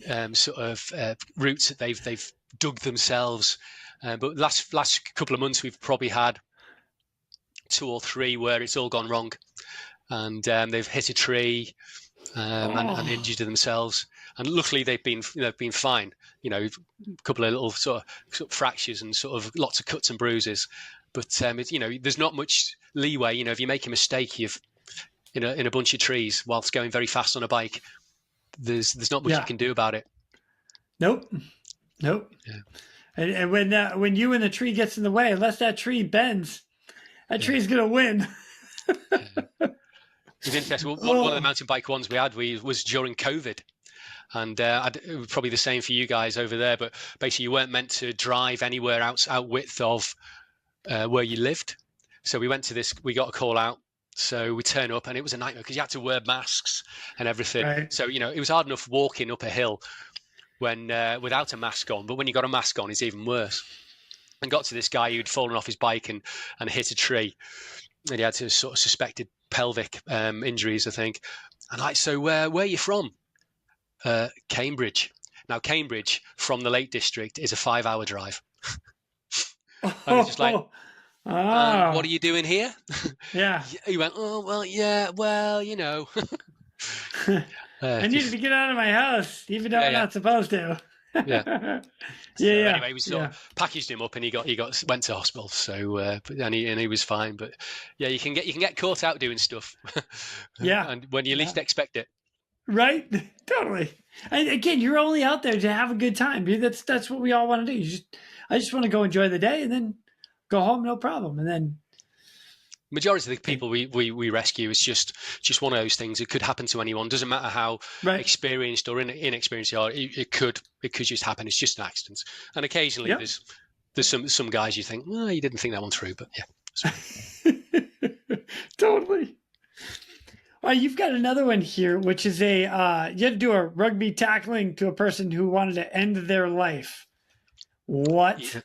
routes that they've dug themselves. But last couple of months, we've probably had 2 or 3 where it's all gone wrong. And they've hit a tree and injured themselves. And luckily, they've been fine. A couple of little sort of fractures and sort of lots of cuts and bruises. But there's not much leeway. If you make a mistake, in a bunch of trees whilst going very fast on a bike, there's not much you can do about it. Nope. Yeah. And when you and the tree gets in the way, unless that tree bends, that tree's gonna win. It's interesting. One of the mountain bike ones we had was during COVID. And it was probably the same for you guys over there. But basically, you weren't meant to drive anywhere out width of where you lived. So we went to this, we got a call out. So we turn up and it was a nightmare because you had to wear masks and everything. Right. So, it was hard enough walking up a hill when without a mask on. But when you got a mask on, it's even worse. And got to this guy who'd fallen off his bike and hit a tree. And he had to sort of suspected pelvic injuries, I think. And so where are you from? Cambridge. Now, Cambridge from the Lake District is a 5-hour drive. And it's just like, what are you doing here? Yeah. He went, oh, well, yeah, well, I needed to get out of my house, even though I'm not supposed to. Yeah. Anyway, we sort of packaged him up, and he went to hospital. So, and he was fine. But yeah, you can get caught out doing stuff. Yeah. And when you least expect it. Right. Totally. And again, you're only out there to have a good time. That's what we all want to do. I just want to go enjoy the day and then go home, no problem. And then majority of the people we rescue is just one of those things. It could happen to anyone. Doesn't matter how experienced or inexperienced you are. It could just happen. It's just an accident. And occasionally there's some guys you think, oh, you didn't think that one through, but yeah. Totally. You've got another one here, which is you had to do a rugby tackling to a person who wanted to end their life. What?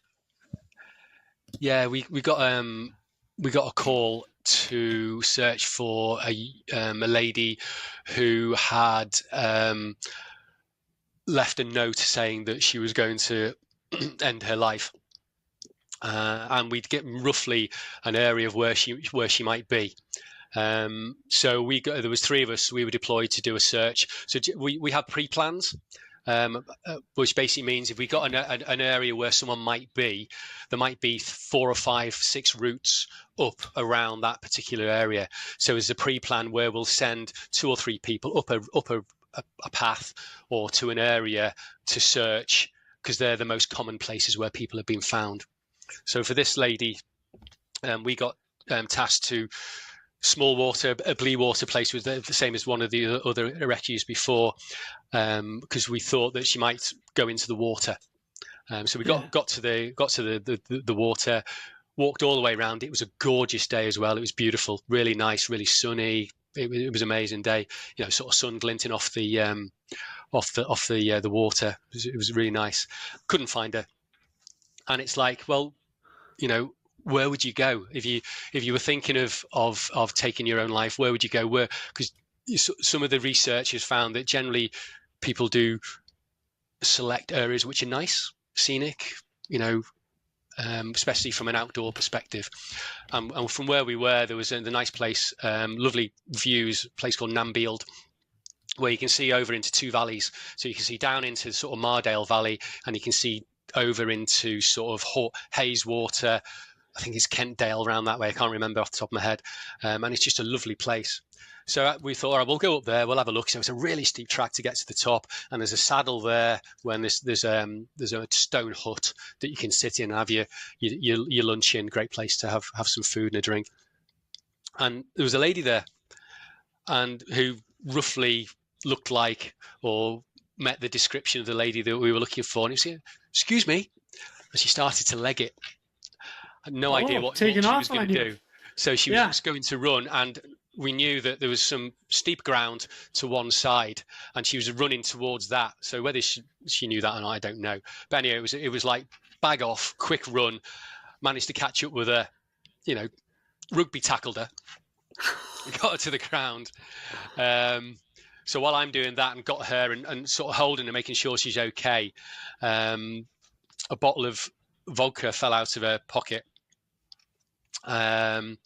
Yeah, we got a call to search for a lady who had left a note saying that she was going to end her life, and we'd get roughly an area of where she might be. So there was 3 of us. We were deployed to do a search. So we have pre-plans. Which basically means if we got an area where someone might be, there might be 4 or 5, 6 routes up around that particular area. So there's a pre-plan where we'll send 2 or 3 people up a path or to an area to search, because they're the most common places where people have been found. So for this lady, we got tasked to small water, a blue water place, was the same as one of the other rescues before, because we thought that she might go into the water. So we got to the water, walked all the way around. It was a gorgeous day as well. It was beautiful, really nice, really sunny. It was an amazing day. Sort of sun glinting off the water. It was really nice. Couldn't find her, and it's like, well, where would you go if you were thinking of taking your own life? Where would you go? Because some of the research has found that generally people do select areas which are nice, scenic, especially from an outdoor perspective. And from where we were, there was a nice place, lovely views, a place called Nambield, where you can see over into two valleys. So you can see down into sort of Mardale Valley, and you can see over into sort of Hayeswater. I think it's Kentdale around that way. I can't remember off the top of my head. And it's just a lovely place. So we thought, all right, we'll go up there. We'll have a look. So it's a really steep track to get to the top, and there's a saddle there. When there's a stone hut that you can sit in and have your lunch in. Great place to have some food and a drink. And there was a lady there, and who roughly looked like or met the description of the lady that we were looking for. And he said, "Excuse me," and she started to leg it. I had no idea what she was going to do. So she was just going to run, and we knew that there was some steep ground to one side, and she was running towards that. So whether she knew that or not, I don't know. But anyway, it was like bag off, quick run, managed to catch up with her, rugby tackled her, got her to the ground. So while I'm doing that and got her and sort of holding her, making sure she's okay, a bottle of vodka fell out of her pocket. And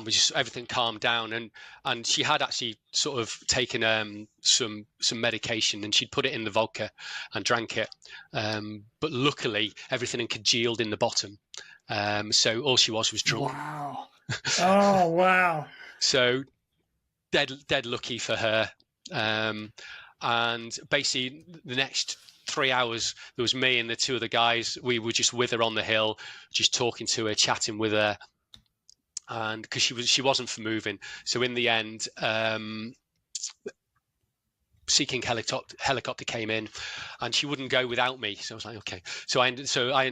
we just, everything calmed down, and she had actually sort of taken some medication, and she'd put it in the vodka and drank it, but luckily everything had congealed in the bottom, so all she was drunk. Wow. Oh wow. So dead lucky for her. And basically the next 3 hours, there was me and the two other guys. We were just with her on the hill, just talking to her, chatting with her, and because she wasn't for moving. So in the end, Sea King helicopter came in, and she wouldn't go without me. So I was like, okay. So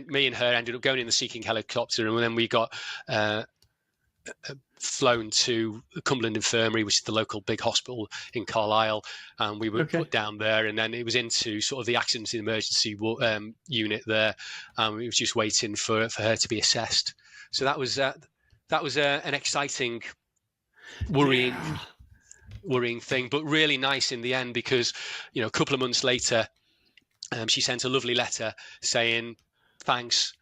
me and her ended up going in the Sea King helicopter, and then we got flown to Cumberland Infirmary, which is the local big hospital in Carlisle, and we were put down there, and then it was into sort of the accident and emergency unit there, and we was just waiting for her to be assessed. So that was an exciting, worrying thing, but really nice in the end, because a couple of months later, she sent a lovely letter saying, "Thanks,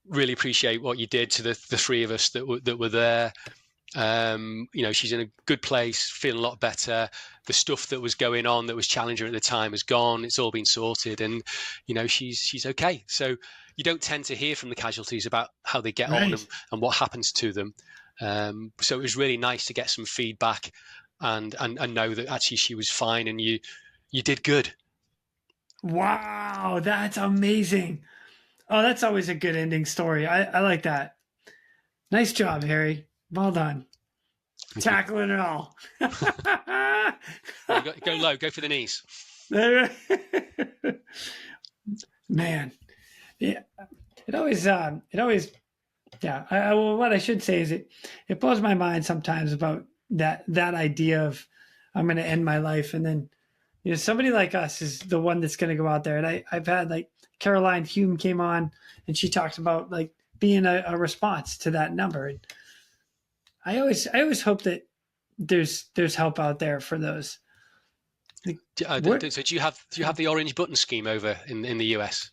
really appreciate what you did to the three of us that were there. She's in a good place, feeling a lot better. The stuff that was going on that was challenging at the time is gone. It's all been sorted, and she's okay." So you don't tend to hear from the casualties about how they get on and what happens to them. So it was really nice to get some feedback and know that actually she was fine, and you did good. Wow, that's amazing. Oh, that's always a good ending story. I like that. Nice job, Harry. Well done. Tackling it all. Go low, go for the knees. Man. Yeah. It always, yeah. What I should say is it blows my mind sometimes about that idea of I'm going to end my life. And then, somebody like us is the one that's going to go out there. And I've had like Caroline Hume came on, and she talks about like being a response to that number. And I always hope that there's help out there for those. So do you have the orange button scheme over in the US?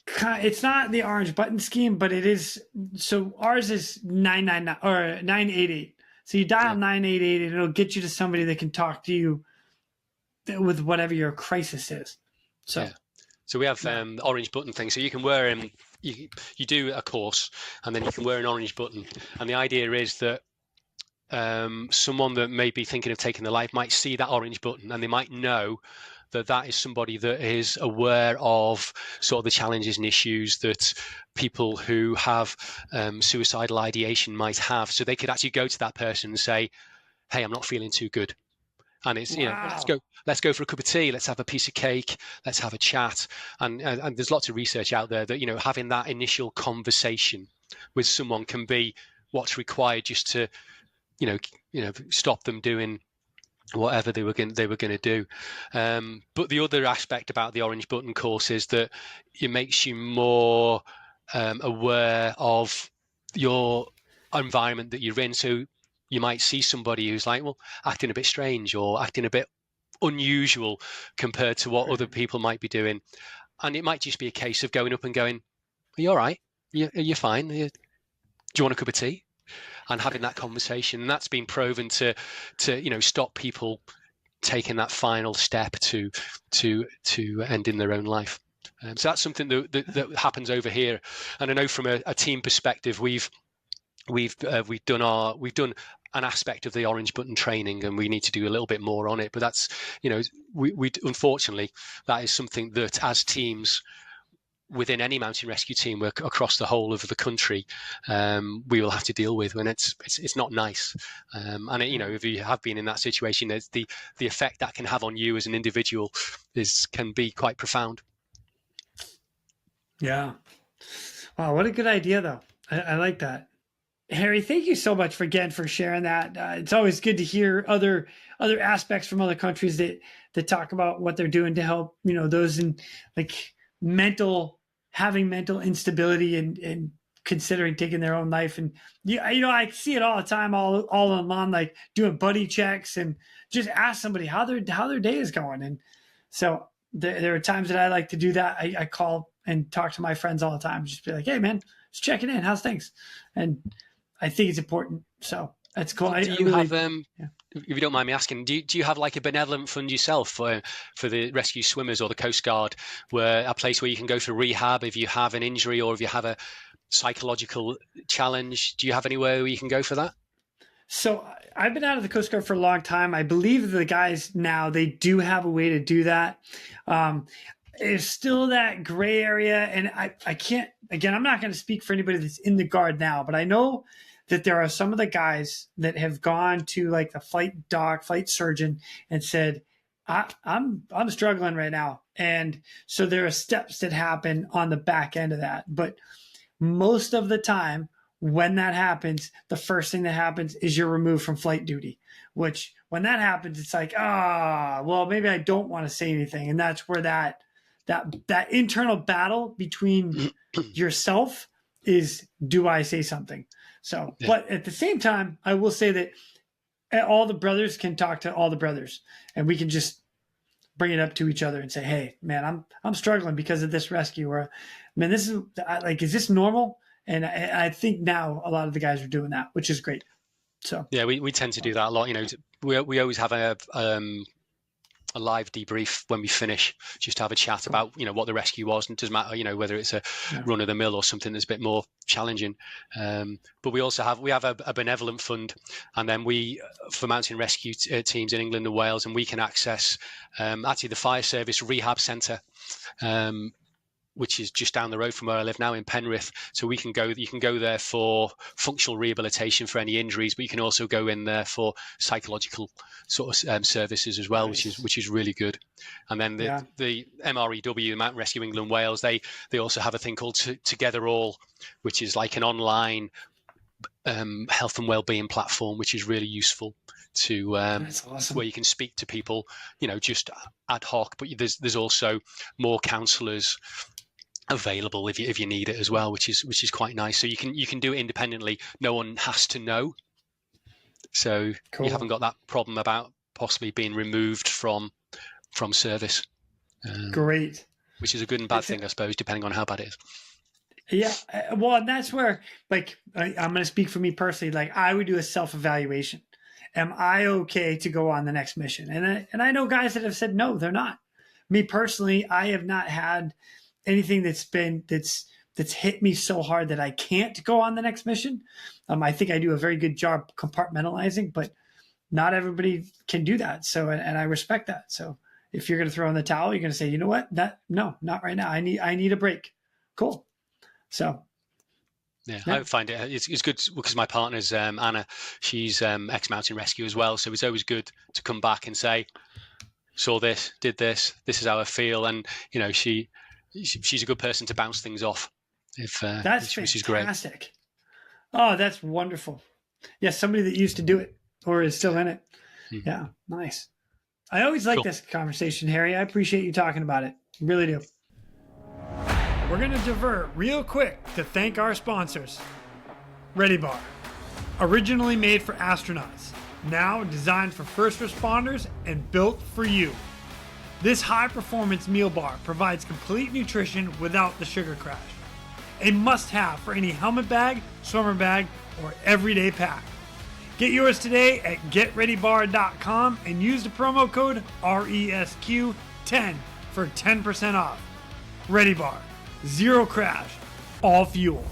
It's not the orange button scheme, but it is. So ours is 999 or 988. So you dial 988, and it'll get you to somebody that can talk to you with whatever your crisis is. So we have orange button thing. So you can wear you do a course, and then you can wear an orange button. And the idea is that someone that may be thinking of taking their life might see that orange button, and they might know that that is somebody that is aware of sort of the challenges and issues that people who have suicidal ideation might have. So they could actually go to that person and say, hey, I'm not feeling too good. And it's, you know, let's go for a cup of tea. Let's have a piece of cake. Let's have a chat. And there's lots of research out there that, you know, having that initial conversation with someone can be what's required just to, you know, stop them doing whatever they were going to do. But the other aspect about the orange button course is that it makes you more aware of your environment that you're in. So you might see somebody who's like, well, acting a bit strange or acting a bit unusual compared to what other people might be doing. And it might just be a case of going up and going, are you all right? You're fine. Do you want a cup of tea? And having that conversation. And that's been proven to you know, stop people taking that final step to ending their own life. So that's something that happens over here. And I know from a team perspective, we've done an aspect of the orange button training, and we need to do a little bit more on it. But that's, you know, we unfortunately, that is something that as teams within any mountain rescue team across the whole of the country, we will have to deal with, when it's not nice. And you know, if you have been in that situation, there's the effect that can have on you as an individual can be quite profound. Yeah. Wow, what a good idea, though. I like that. Harry, thank you so much for sharing that. It's always good to hear other aspects from other countries that talk about what they're doing to help, you know, those in like having mental instability and considering taking their own life. And you know, I see it all the time, all online, like doing buddy checks and just ask somebody how their day is going. And so there are times that I like to do that. I call and talk to my friends all the time, just be like, hey man, just checking in, how's things? And I think it's important. So that's cool. Do you have, if you don't mind me asking, do you have like a benevolent fund yourself for the rescue swimmers or the Coast Guard, where a place where you can go for rehab if you have an injury or if you have a psychological challenge? Do you have anywhere where you can go for that? So I've been out of the Coast Guard for a long time. I believe the guys now, they do have a way to do that. There's still that gray area, and I can't, again, I'm not going to speak for anybody that's in the Guard now, but I know that there are some of the guys that have gone to like the flight surgeon and said, I'm struggling right now. And so there are steps that happen on the back end of that. But most of the time when that happens, the first thing that happens is you're removed from flight duty, which when that happens, it's like, well, maybe I don't want to say anything. And that's where that internal battle between yourself is, do I say something? So, yeah. But at the same time, I will say that all the brothers can talk to all the brothers, and we can just bring it up to each other and say, hey man, I'm struggling because of this rescue, or man, this is like, is this normal? And I think now a lot of the guys are doing that, which is great. So yeah, we tend to do that a lot. You know, we always have a live debrief when we finish, just to have a chat about, you know, what the rescue was. And it doesn't matter, you know, whether it's a run of the mill or something that's a bit more challenging. But we also have a benevolent fund, and then for mountain rescue teams in England and Wales, and we can access actually the fire service rehab centre, which is just down the road from where I live now in Penrith. So you can go there for functional rehabilitation for any injuries, but you can also go in there for psychological sort of services as well, nice. which is really good. And then the MREW, Mountain Rescue England Wales, they also have a thing called Together All, which is like an online health and wellbeing platform, which is really useful to That's awesome. Where you can speak to people, you know, just ad hoc, but there's also more counsellors available if you need it as well, which is quite nice. So you can do it independently. No one has to know. So cool. You haven't got that problem about possibly being removed from service. Great. Which is a good and bad thing, I suppose, depending on how bad it is. Yeah. Well, and that's where, like, I'm going to speak for me personally. Like, I would do a self-evaluation. Am I okay to go on the next mission? And I know guys that have said, no, they're not. Me personally, I have not had anything that's that's hit me so hard that I can't go on the next mission. I think I do a very good job compartmentalizing, but not everybody can do that. So, and I respect that. So if you're going to throw in the towel, you're going to say, you know what, no, not right now. I need a break. Cool. So. Yeah, I find it's good because my partner's Anna. She's ex-mountain rescue as well. So it's always good to come back and say, saw this, did this, this is how I feel. And, you know, she's a good person to bounce things off. That's which is fantastic. great. Oh, that's wonderful. Yeah, somebody that used to do it or is still in it. Yeah, nice. I always like this conversation, Harry. I appreciate you talking about it. Really do. We're going to divert real quick to thank our sponsors. Ready Bar. Originally made for astronauts, now designed for first responders and built for you. This high-performance meal bar provides complete nutrition without the sugar crash. A must-have for any helmet bag, swimmer bag, or everyday pack. Get yours today at getreadybar.com and use the promo code RESQ10 for 10% off. Ready Bar. Zero crash. All fuel.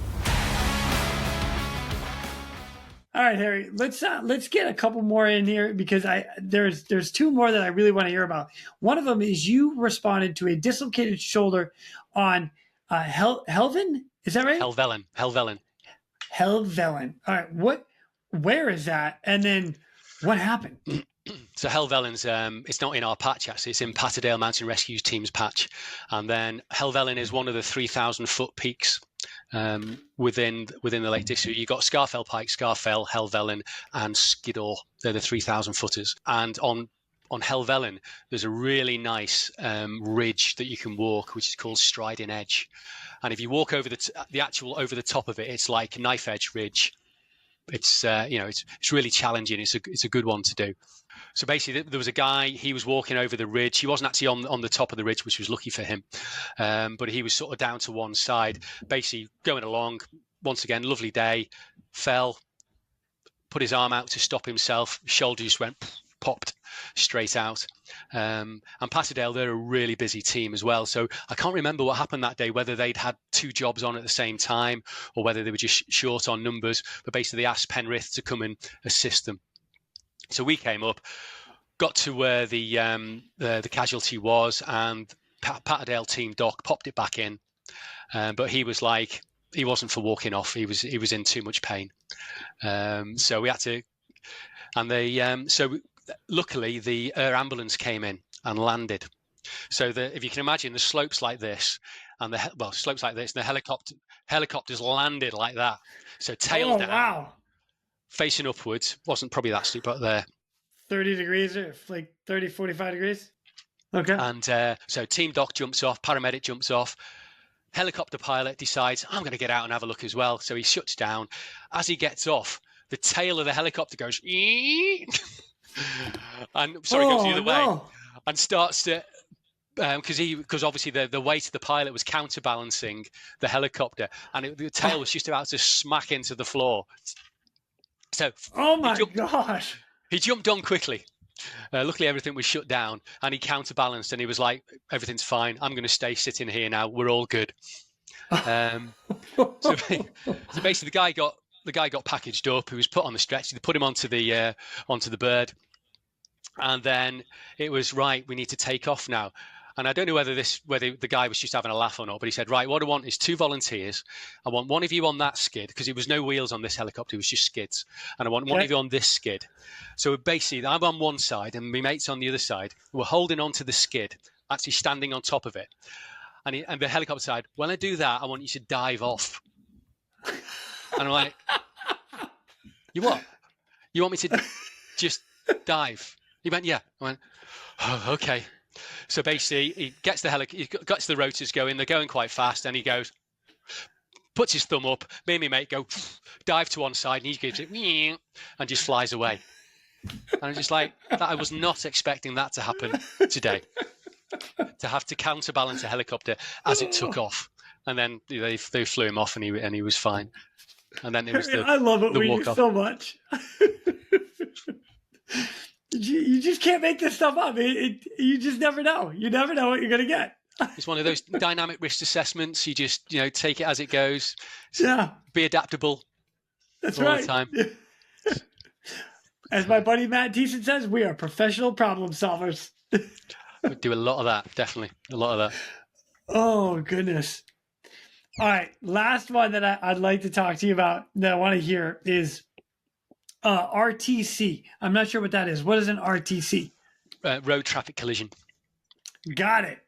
All right, Harry, let's get a couple more in here because there's two more that I really want to hear about. One of them is you responded to a dislocated shoulder on Helvellyn. Is that right? Helvellyn. All right, where is that? And then what happened? So Helvellyn's it's not in our patch actually, it's in Paediatric Mountain Rescue Team's patch. And then Helvellyn is one of the 3,000 foot peaks within the Lake District. You've got Scafell Pike, Scafell, Helvellyn, and Skiddaw. They're the 3,000 footers. And on Helvellyn, there's a really nice ridge that you can walk, which is called Striding Edge. And if you walk over over the top of it, it's like Knife Edge Ridge. It's it's really challenging. It's a good one to do. So basically, there was a guy. He was walking over the ridge. He wasn't actually on the top of the ridge, which was lucky for him. But he was sort of down to one side, basically going along. Once again, lovely day. Fell, put his arm out to stop himself. Shoulder just popped straight out. And Patterdale, they're a really busy team as well. So I can't remember what happened that day, whether they'd had two jobs on at the same time or whether they were just short on numbers. But basically, they asked Penrith to come and assist them. So we came up, got to where the casualty was, and Patterdale team doc popped it back in. But he was like, he wasn't for walking off. He was in too much pain. So we had to, and luckily the air ambulance came in and landed. So if you can imagine the slopes like this, and slopes like this, and the helicopters landed like that. So tail down. Wow. Facing upwards, wasn't probably that steep up there. 30 degrees or like 30, 45 degrees. Okay. And so team doc jumps off, paramedic jumps off. Helicopter pilot decides, I'm going to get out and have a look as well. So he shuts down. As he gets off, the tail of the helicopter goes, and goes the other way and starts to, because obviously the weight of the pilot was counterbalancing the helicopter, and the tail was just about to smack into the floor. So, gosh! He jumped on quickly. Luckily, everything was shut down, and he counterbalanced, and he was like, "Everything's fine. I'm going to stay sitting here now. We're all good." So basically, the guy got packaged up. He was put on the stretcher. They put him onto the bird, and then it was right. We need to take off now. And I don't know whether the guy was just having a laugh or not, but he said, right, what I want is 2 volunteers. I want one of you on that skid, because there was no wheels on this helicopter, it was just skids. And I want one of you on this skid. So basically, I'm on one side and my mate's on the other side. We're holding onto the skid, actually standing on top of it. And the helicopter side, when I do that, I want you to dive off. And I'm like, you what? You want me to just dive? He went, yeah. I went, oh, okay. So basically, he gets the rotors going. They're going quite fast, and he goes, puts his thumb up. Me and my mate go, dive to one side, and he gives it, and just flies away. And I'm just like, I was not expecting that to happen today. To have to counterbalance a helicopter as it took off, and then they flew him off, and he was fine. And then it was I love it we do so much. You just can't make this stuff up. You just never know. You never know what you're going to get. It's one of those dynamic risk assessments. You just, take it as it goes. Yeah. Be adaptable. That's all right. the time. As my buddy Matt Thiessen says, we are professional problem solvers. We do a lot of that, definitely. A lot of that. Oh, goodness. All right. Last one that I'd like to talk to you about that I want to hear is RTC. I'm not sure what that is. What is an RTC? Road traffic collision. Got it.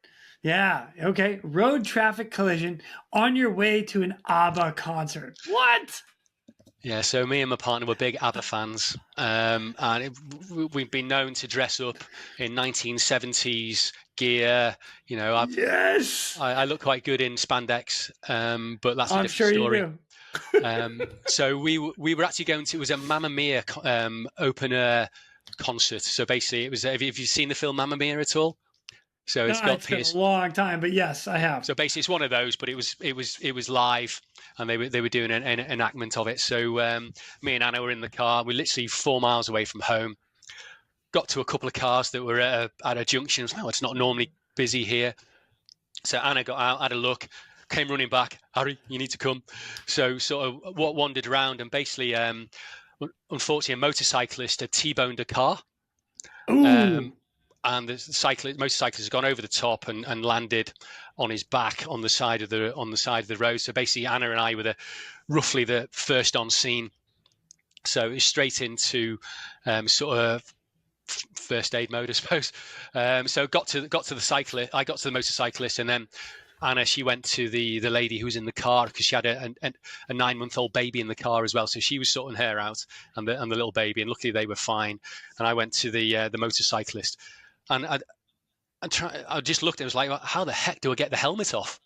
Yeah. Okay. Road traffic collision on your way to an ABBA concert. What? Yeah, so me and my partner were big ABBA fans, and we've been known to dress up in 1970s gear. Yes. I look quite good in spandex, but that's a I'm different sure story. You do. So we were actually going to, it was a Mamma Mia open air concert. So basically, it was. Have you seen the film Mamma Mia at all? So it's got been a long time, but yes, I have. So basically, it's one of those, but it was live, and they were doing an enactment of it. So me and Anna were in the car. We're literally 4 miles away from home. Got to a couple of cars that were at a junction. No, it's not normally busy here. So Anna got out, had a look, came running back. Harry, you need to come. So sort of wandered around, and basically, unfortunately, a motorcyclist had T-boned a car. Ooh. And the motorcyclist has gone over the top and landed on his back on the side of the road. So basically, Anna and I were roughly the first on scene. So it was straight into sort of first aid mode, I suppose. So got to the cyclist. I got to the motorcyclist, and then Anna, she went to the lady who was in the car because she had a 9-month-old baby in the car as well. So she was sorting her out and the little baby, and luckily they were fine. And I went to the motorcyclist. And I just looked. I was like, "How the heck do I get the helmet off?"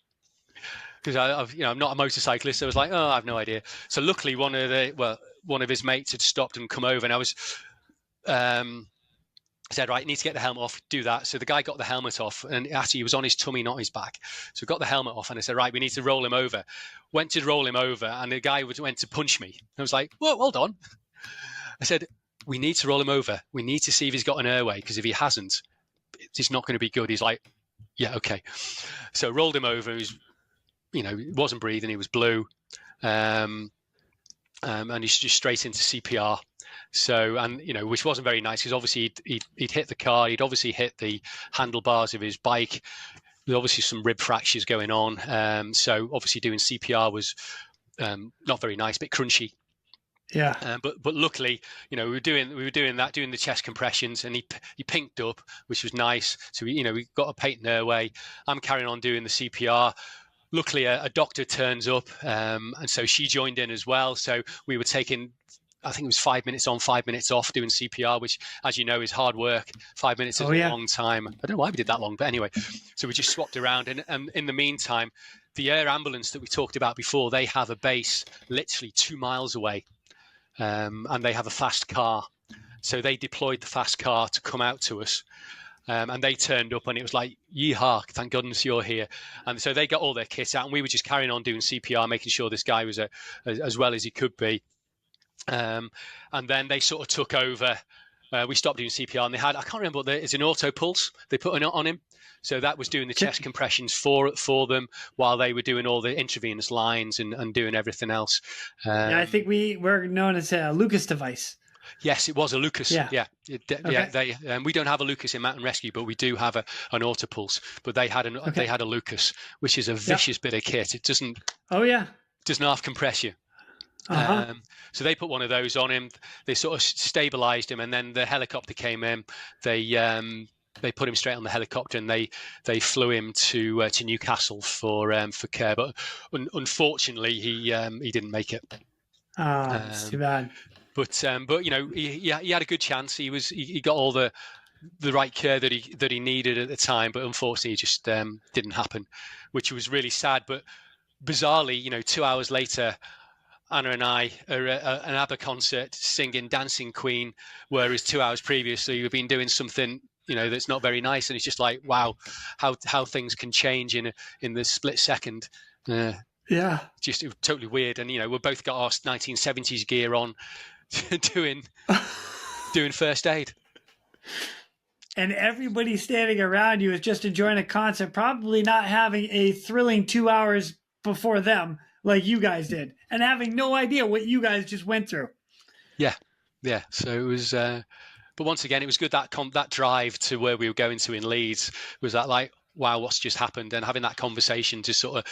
Because I'm not a motorcyclist. So I was like, "Oh, I have no idea." So luckily, one of his mates had stopped and come over, and I was said, "Right, you need to get the helmet off. Do that." So the guy got the helmet off, and actually he was on his tummy, not his back. So got the helmet off, and I said, "Right, we need to roll him over." Went to roll him over, and the guy went to punch me. I was like, "Whoa, hold on." I said, "We need to roll him over. We need to see if he's got an airway, because if he hasn't, it's not going to be good." He's like, "Yeah, okay." So rolled him over. He was, he wasn't breathing. He was blue, and he's just straight into CPR. So, and which wasn't very nice, because obviously he'd hit the car. He'd obviously hit the handlebars of his bike. There's obviously some rib fractures going on. So obviously doing CPR was not very nice, a bit crunchy. Yeah. But luckily, we were doing the chest compressions, and he pinked up, which was nice. So we got a patent airway. I'm carrying on doing the CPR. Luckily, a doctor turns up, and so she joined in as well. So we were taking, I think it was 5 minutes on, 5 minutes off doing CPR, which, as you know, is hard work. 5 minutes is a long time. I don't know why we did that long, but anyway. So we just swapped around, and in the meantime, the air ambulance that we talked about before, they have a base literally 2 miles away. And they have a fast car. So they deployed the fast car to come out to us. And they turned up, and it was like, yeehaw, thank goodness you're here. And so they got all their kit out, and we were just carrying on doing CPR, making sure this guy was as well as he could be. And then they sort of took over. We stopped doing CPR, and they had, I can't remember what it's an auto pulse they put on him. So that was doing the chest compressions for them while they were doing all the intravenous lines and doing everything else. I think we're known as a Lucas device. Yes, it was a Lucas. Yeah. We don't have a Lucas in Mountain Rescue, but we do have an auto pulse. But they had a Lucas, which is a vicious bit of kit. It doesn't half compress you. Uh-huh. So they put one of those on him. They sort of stabilized him, and then the helicopter came in. They put him straight on the helicopter, and they flew him to Newcastle for care. But unfortunately, he didn't make it. It's too bad. But he had a good chance. He got all the right care that he needed at the time, but unfortunately, it just didn't happen, which was really sad. But bizarrely, 2 hours later, Anna and I are at an ABBA concert singing Dancing Queen, whereas 2 hours previously we've been doing something that's not very nice. And it's just like, wow, how things can change in the split second. Just totally weird. And we've both got our 1970s gear on, doing first aid. and everybody standing around you is just enjoying a concert, probably not having a thrilling 2 hours before them like you guys did, and having no idea what you guys just went through. Yeah. So it was, but once again, it was good that drive to where we were going to in Leeds was that like, wow, what's just happened, and having that conversation to sort of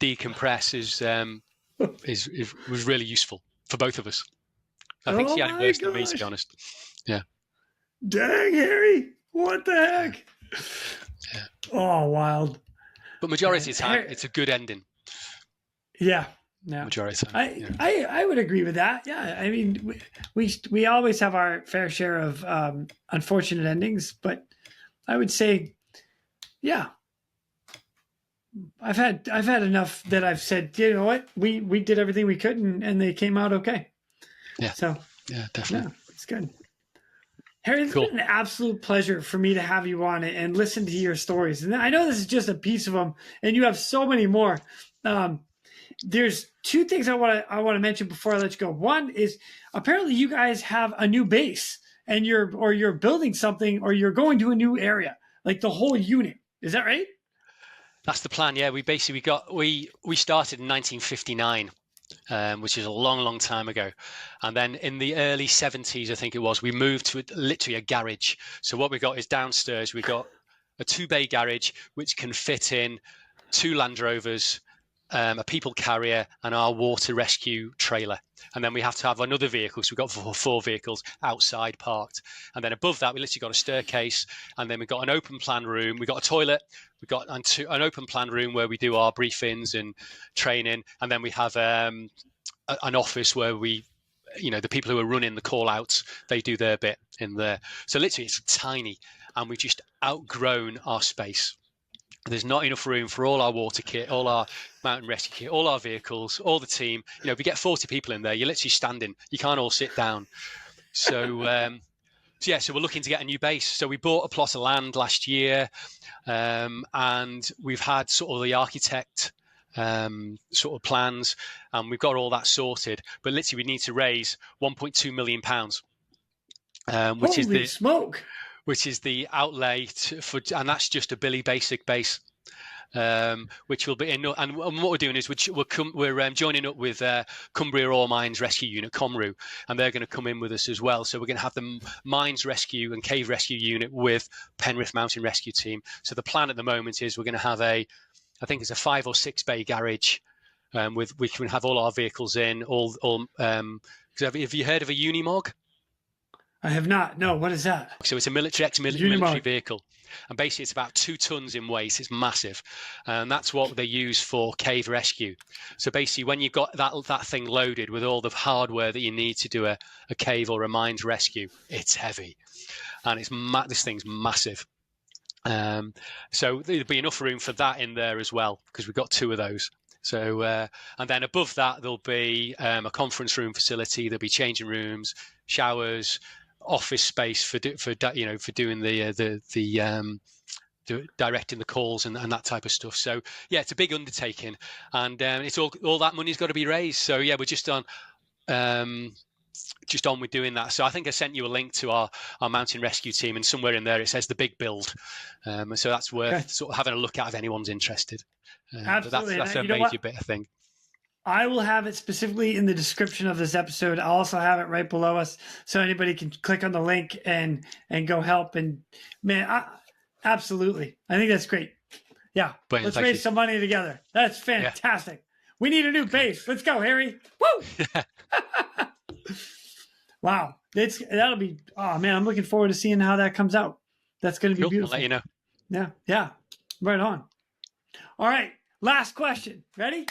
decompress was really useful for both of us. I think she had it worse than me, to be honest. Yeah. Dang, Harry, what the heck? Yeah. Oh, wild. But majority of the time, it's a good ending. Yeah. Majority of the time. I would agree with that. Yeah. I mean, we always have our fair share of unfortunate endings, but I would say, yeah, I've had enough that I've said, you know what, we did everything we could and they came out okay. Yeah. So yeah, definitely. Yeah, it's good. Harry, it's been an absolute pleasure for me to have you on it and listen to your stories. And I know this is just a piece of them, and you have so many more. There's two things I want to mention before I let you go. One is apparently you guys have a new base, and you're building something, or you're going to a new area, like the whole unit. Is that right? That's the plan. Yeah, we started in 1959. Which is a long, long time ago. And then in the early 70s, I think it was, we moved to literally a garage. So what we got is downstairs, we got a 2-bay garage, which can fit in 2 Land Rovers, a people carrier, and our water rescue trailer. And then we have to have another vehicle. So we've got 4 vehicles outside parked. And then above that, we literally got a staircase. And then we've got an open plan room. We've got a toilet. We've got an open plan room where we do our briefings and training. And then we have an office where we, the people who are running the call outs, they do their bit in there. So literally it's tiny, and we've just outgrown our space. There's not enough room for all our water kit, all our mountain rescue kit, all our vehicles, all the team. If you get 40 people in there, you're literally standing. You can't all sit down. So, so we're looking to get a new base. So we bought a plot of land last year, and we've had sort of the architect sort of plans, and we've got all that sorted. But literally, we need to raise £1.2 million, which is the outlay and that's just a Billy basic base, which will be enough. And what we're doing is we're joining up with Cumbria All Mines Rescue Unit, COMRU, and they're going to come in with us as well. So we're going to have the Mines Rescue and Cave Rescue Unit with Penrith Mountain Rescue Team. So the plan at the moment is we're going to have I think it's a 5 or 6 bay garage, we can have all our vehicles in. Have you heard of a Unimog? I have not. No, what is that? So it's a military vehicle. And basically it's about 2 tons in weight. It's massive. And that's what they use for cave rescue. So basically when you've got that thing loaded with all the hardware that you need to do a cave or a mines rescue, it's heavy. And this thing's massive. So there'll be enough room for that in there as well, because we've got 2 of those. So and then above that there'll be a conference room facility. There'll be changing rooms, showers, office space for doing the directing the calls and that type of stuff. So yeah, it's a big undertaking, and it's all that money's got to be raised. So yeah, we're just on with doing that. So I think I sent you a link to our mountain rescue team, and somewhere in there it says the big build. So that's worth sort of having a look at if anyone's interested. Absolutely. That's a major bit, I think. I will have it specifically in the description of this episode. I'll also have it right below us, so anybody can click on the link and go help. And man, absolutely, I think that's great. Yeah, let's raise some money together. That's fantastic. Yeah. We need a new base. Let's go, Harry. Woo! Wow, that'll be. Oh man, I'm looking forward to seeing how that comes out. That's going to be beautiful. I'll let you know. Yeah, right on. All right, last question. Ready?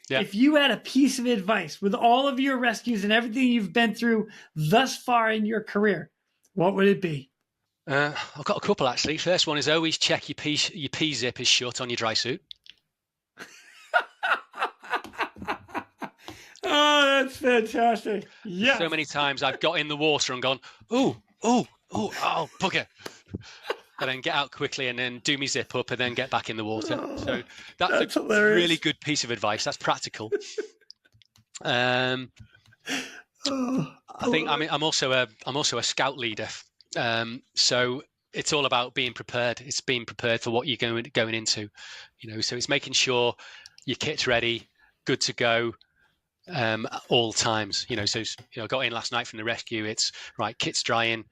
Yeah. If you had a piece of advice with all of your rescues and everything you've been through thus far in your career, what would it be? I've got a couple, actually. First one is always check your P-zip is shut on your dry suit. Oh, that's fantastic. Yeah. So many times I've got in the water and gone, oh, bugger. And then get out quickly and then do me zip up and then get back in the water. So that's a really good piece of advice. That's practical. I think I'm also a scout leader. So it's all about being prepared. It's being prepared for what you're going into, so it's making sure your kit's ready, good to go, all times, so, I got in last night from the rescue. It's right. Kit's drying.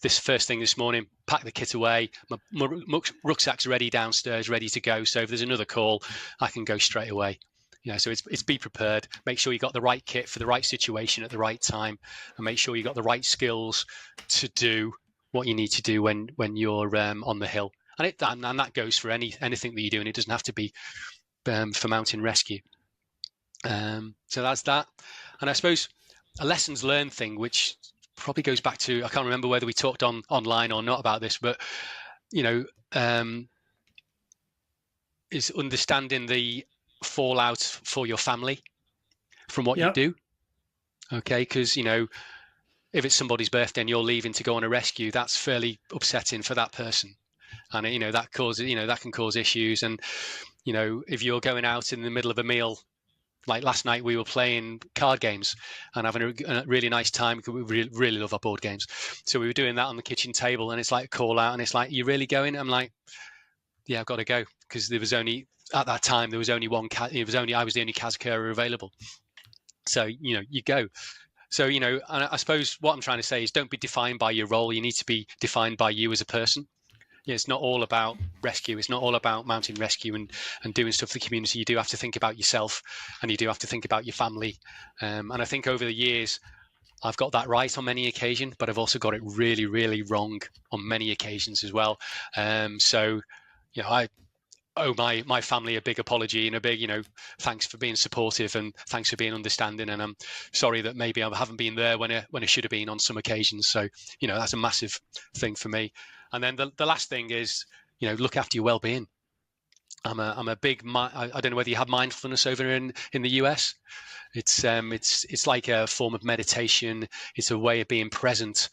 This first thing this morning, pack the kit away. My rucksack's ready downstairs, ready to go. So if there's another call, I can go straight away. So it's be prepared. Make sure you got the right kit for the right situation at the right time, and make sure you got the right skills to do what you need to do when you're on the hill. And that goes for anything that you're doing. It doesn't have to be for mountain rescue. So that's that. And I suppose a lessons learned thing, which probably goes back to, I can't remember whether we talked online or not about this, but is understanding the fallout for your family from what you do. Okay, because if it's somebody's birthday and you're leaving to go on a rescue, that's fairly upsetting for that person, and that can cause issues. And if you're going out in the middle of a meal, like last night, we were playing card games and having a really nice time because we really love our board games. So we were doing that on the kitchen table, and it's like a call out, and it's like, "You really going?" I'm like, "Yeah, I've got to go," because there was only at that time I was the only CAS carer available. So you go. So and I suppose what I'm trying to say is, don't be defined by your role. You need to be defined by you as a person. It's not all about rescue. It's not all about mountain rescue and doing stuff for the community. You do have to think about yourself, and you do have to think about your family. And I think over the years, I've got that right on many occasions, but I've also got it really, really wrong on many occasions as well. So I owe my family a big apology and a big, thanks for being supportive and thanks for being understanding. And I'm sorry that maybe I haven't been there when I should have been on some occasions. So, that's a massive thing for me. And then the last thing is, look after your well-being. I'm a big, I don't know whether you have mindfulness over in the US. It's like a form of meditation. It's a way of being present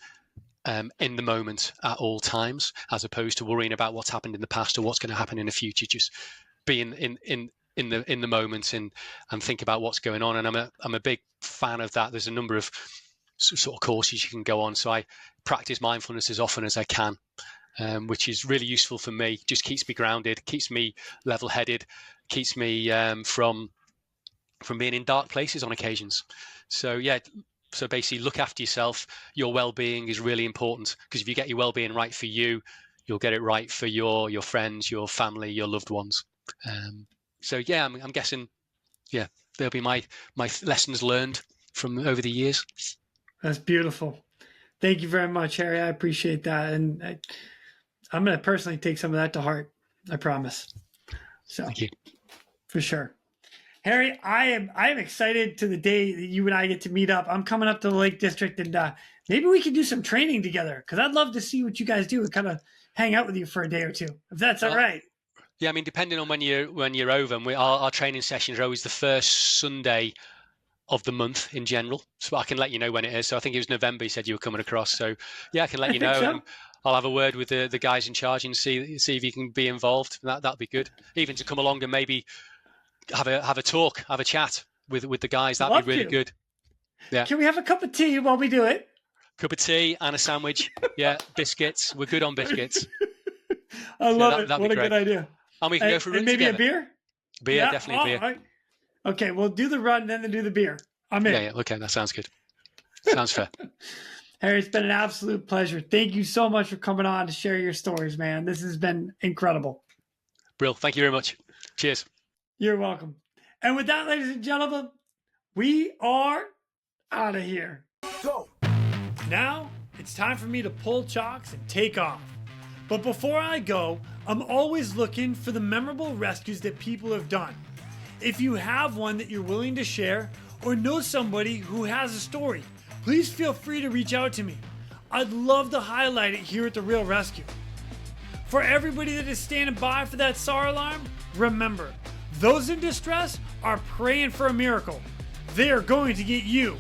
in the moment at all times, as opposed to worrying about what's happened in the past or what's going to happen in the future. Just being in the moment and think about what's going on. And I'm a big fan of that. There's a number of sort of courses you can go on. So I practice mindfulness as often as I can, which is really useful for me. Just keeps me grounded, keeps me level-headed, keeps me from being in dark places on occasions. So so basically look after yourself. Your well-being is really important, because if you get your well-being right for you, you'll get it right for your friends, your family, your loved ones. So I'm guessing, there'll be my lessons learned from over the years. That's beautiful. Thank you very much, Harry. I appreciate that. And I'm going to personally take some of that to heart. I promise. So, thank you. For sure. Harry, I am excited to the day that you and I get to meet up. I'm coming up to the Lake District, and maybe we can do some training together, because I'd love to see what you guys do and kind of hang out with you for a day or two, if that's all right. Yeah, I mean, depending on when you're over, and our training sessions are always the first Sunday of the month in general, so I can let you know when it is. So I think it was November you said you were coming across, so I can let you know. So. And I'll have a word with the guys in charge and see if you can be involved. That'd be good, even to come along and maybe have a talk, have a chat with the guys. That'd be really good. Yeah, can we have a cup of tea while we do it? Cup of tea and a sandwich. Biscuits. We're good on biscuits. I love it. What a good idea. And we can go for a run maybe together. A beer. Definitely beer. Right. Okay, we'll do the run, then do the beer. I'm in. Yeah, okay, that sounds good. Sounds fair. Harry, it's been an absolute pleasure. Thank you so much for coming on to share your stories, man. This has been incredible. Brill, thank you very much. Cheers. You're welcome. And with that, ladies and gentlemen, we are out of here. Go. Now, it's time for me to pull chocks and take off. But before I go, I'm always looking for the memorable rescues that people have done. If you have one that you're willing to share, or know somebody who has a story, please feel free to reach out to me. I'd love to highlight it here at the Real ResQ. For everybody that is standing by for that SAR alarm, remember, those in distress are praying for a miracle. They are going to get you.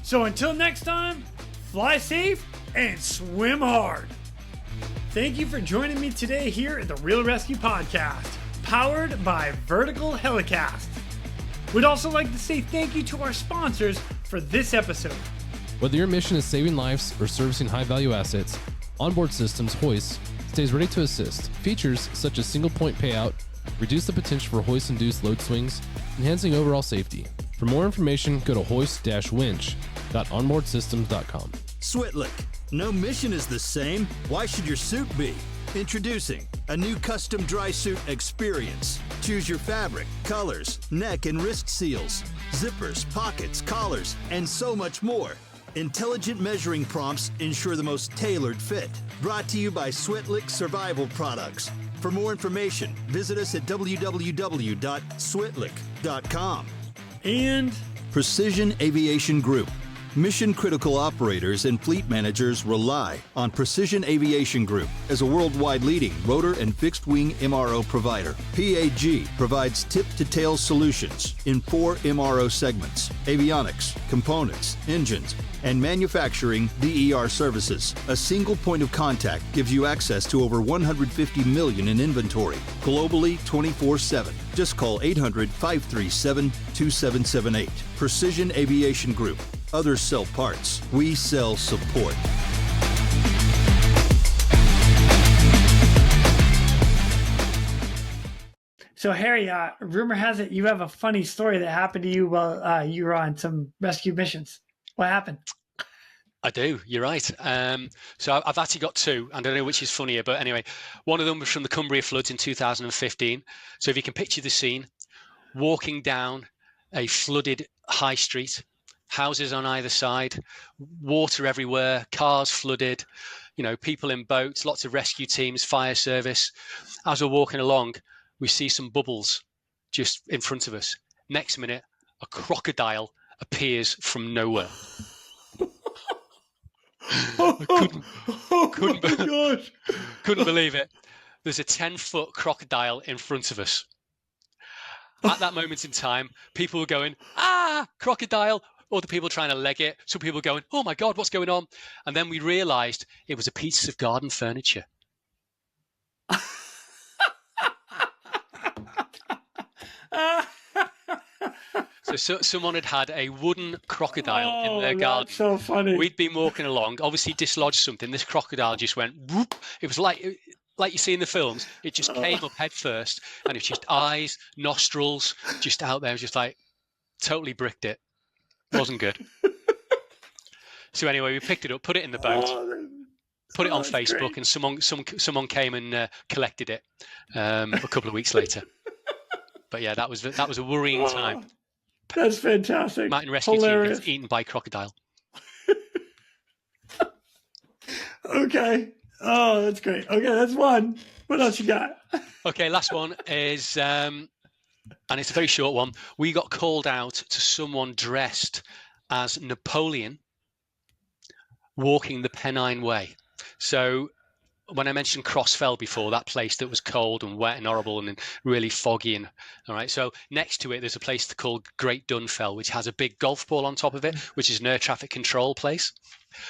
So until next time, fly safe and swim hard. Thank you for joining me today here at the Real ResQ Podcast, powered by Vertical Helicast. We'd also like to say thank you to our sponsors for this episode. Whether your mission is saving lives or servicing high-value assets, Onboard Systems hoist stays ready to assist. Features such as single point payout reduce the potential for hoist-induced load swings, enhancing overall safety. For more information, go to hoist-winch.onboardsystems.com. Switlick. No mission is the same. Why should your suit be? Introducing a new custom dry suit experience. Choose your fabric, colors, neck and wrist seals, zippers, pockets, collars, and so much more. Intelligent measuring prompts ensure the most tailored fit. Brought to you by Switlick Survival Products. For more information, visit us at www.switlick.com. And Precision Aviation Group. Mission-critical operators and fleet managers rely on Precision Aviation Group as a worldwide leading rotor and fixed-wing MRO provider. PAG provides tip-to-tail solutions in 4 MRO segments: avionics, components, engines, and manufacturing DER services. A single point of contact gives you access to over 150 million in inventory, globally 24/7. Just call 800-537-2778. Precision Aviation Group. Others sell parts. We sell support. so, Harry, rumor has it you have a funny story that happened to you while you were on some rescue missions. What happened? I do. You're right. So I've actually got 2. I don't know which is funnier, but anyway, one of them was from the Cumbria floods in 2015. So if you can picture the scene, walking down a flooded high street, houses on either side, water everywhere, cars flooded, people in boats, lots of rescue teams, fire service. As we're walking along, we see some bubbles just in front of us. Next minute, a crocodile appears from nowhere. Couldn't believe it. There's a 10-foot crocodile in front of us. At that moment in time, people were going, crocodile. Other people trying to leg it. Some people going, oh my God, what's going on? And then we realized it was a piece of garden furniture. So someone had a wooden crocodile in their garden. That's so funny. We'd been walking along, obviously dislodged something. This crocodile just went whoop. It was like you see in the films. It just came up head first, and it's just eyes, nostrils, just out there, just like totally bricked it. Wasn't good. So anyway, we picked it up, put it in the boat, put it on Facebook, great. And someone came and collected it a couple of weeks later. But yeah, that was a worrying time. That's fantastic. Mountain Rescue Team gets eaten by crocodile. Okay. Oh, that's great. Okay, that's one. What else you got? Okay, last one is, and it's a very short one. We got called out to someone dressed as Napoleon walking the Pennine Way. So when I mentioned Crossfell before, that place that was cold and wet and horrible and really foggy, and all right. So next to it, there's a place called Great Dunfell, which has a big golf ball on top of it, which is an air traffic control place.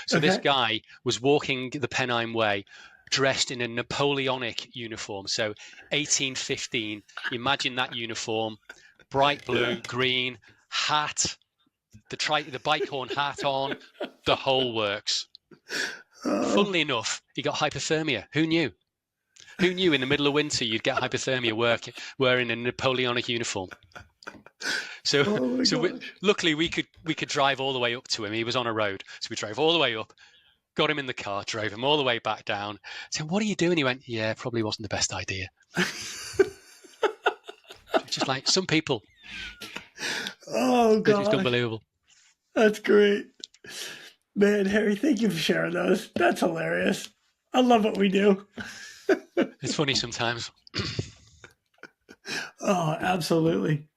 So This guy was walking the Pennine Way, dressed in a Napoleonic uniform. So 1815. Imagine that uniform, bright blue, green hat, the bicorn hat on, the whole works. Funnily enough, he got hypothermia. Who knew? Who knew in the middle of winter you'd get hypothermia wearing a Napoleonic uniform? So luckily we could drive all the way up to him. He was on a road, so we drove all the way up, got him in the car, drove him all the way back down. Said, "What are you doing?" He went, "Yeah, probably wasn't the best idea." Just like some people. Oh God, it's unbelievable. That's great. Man, Harry, thank you for sharing those. That's hilarious. I love what we do. It's funny sometimes. Oh, absolutely.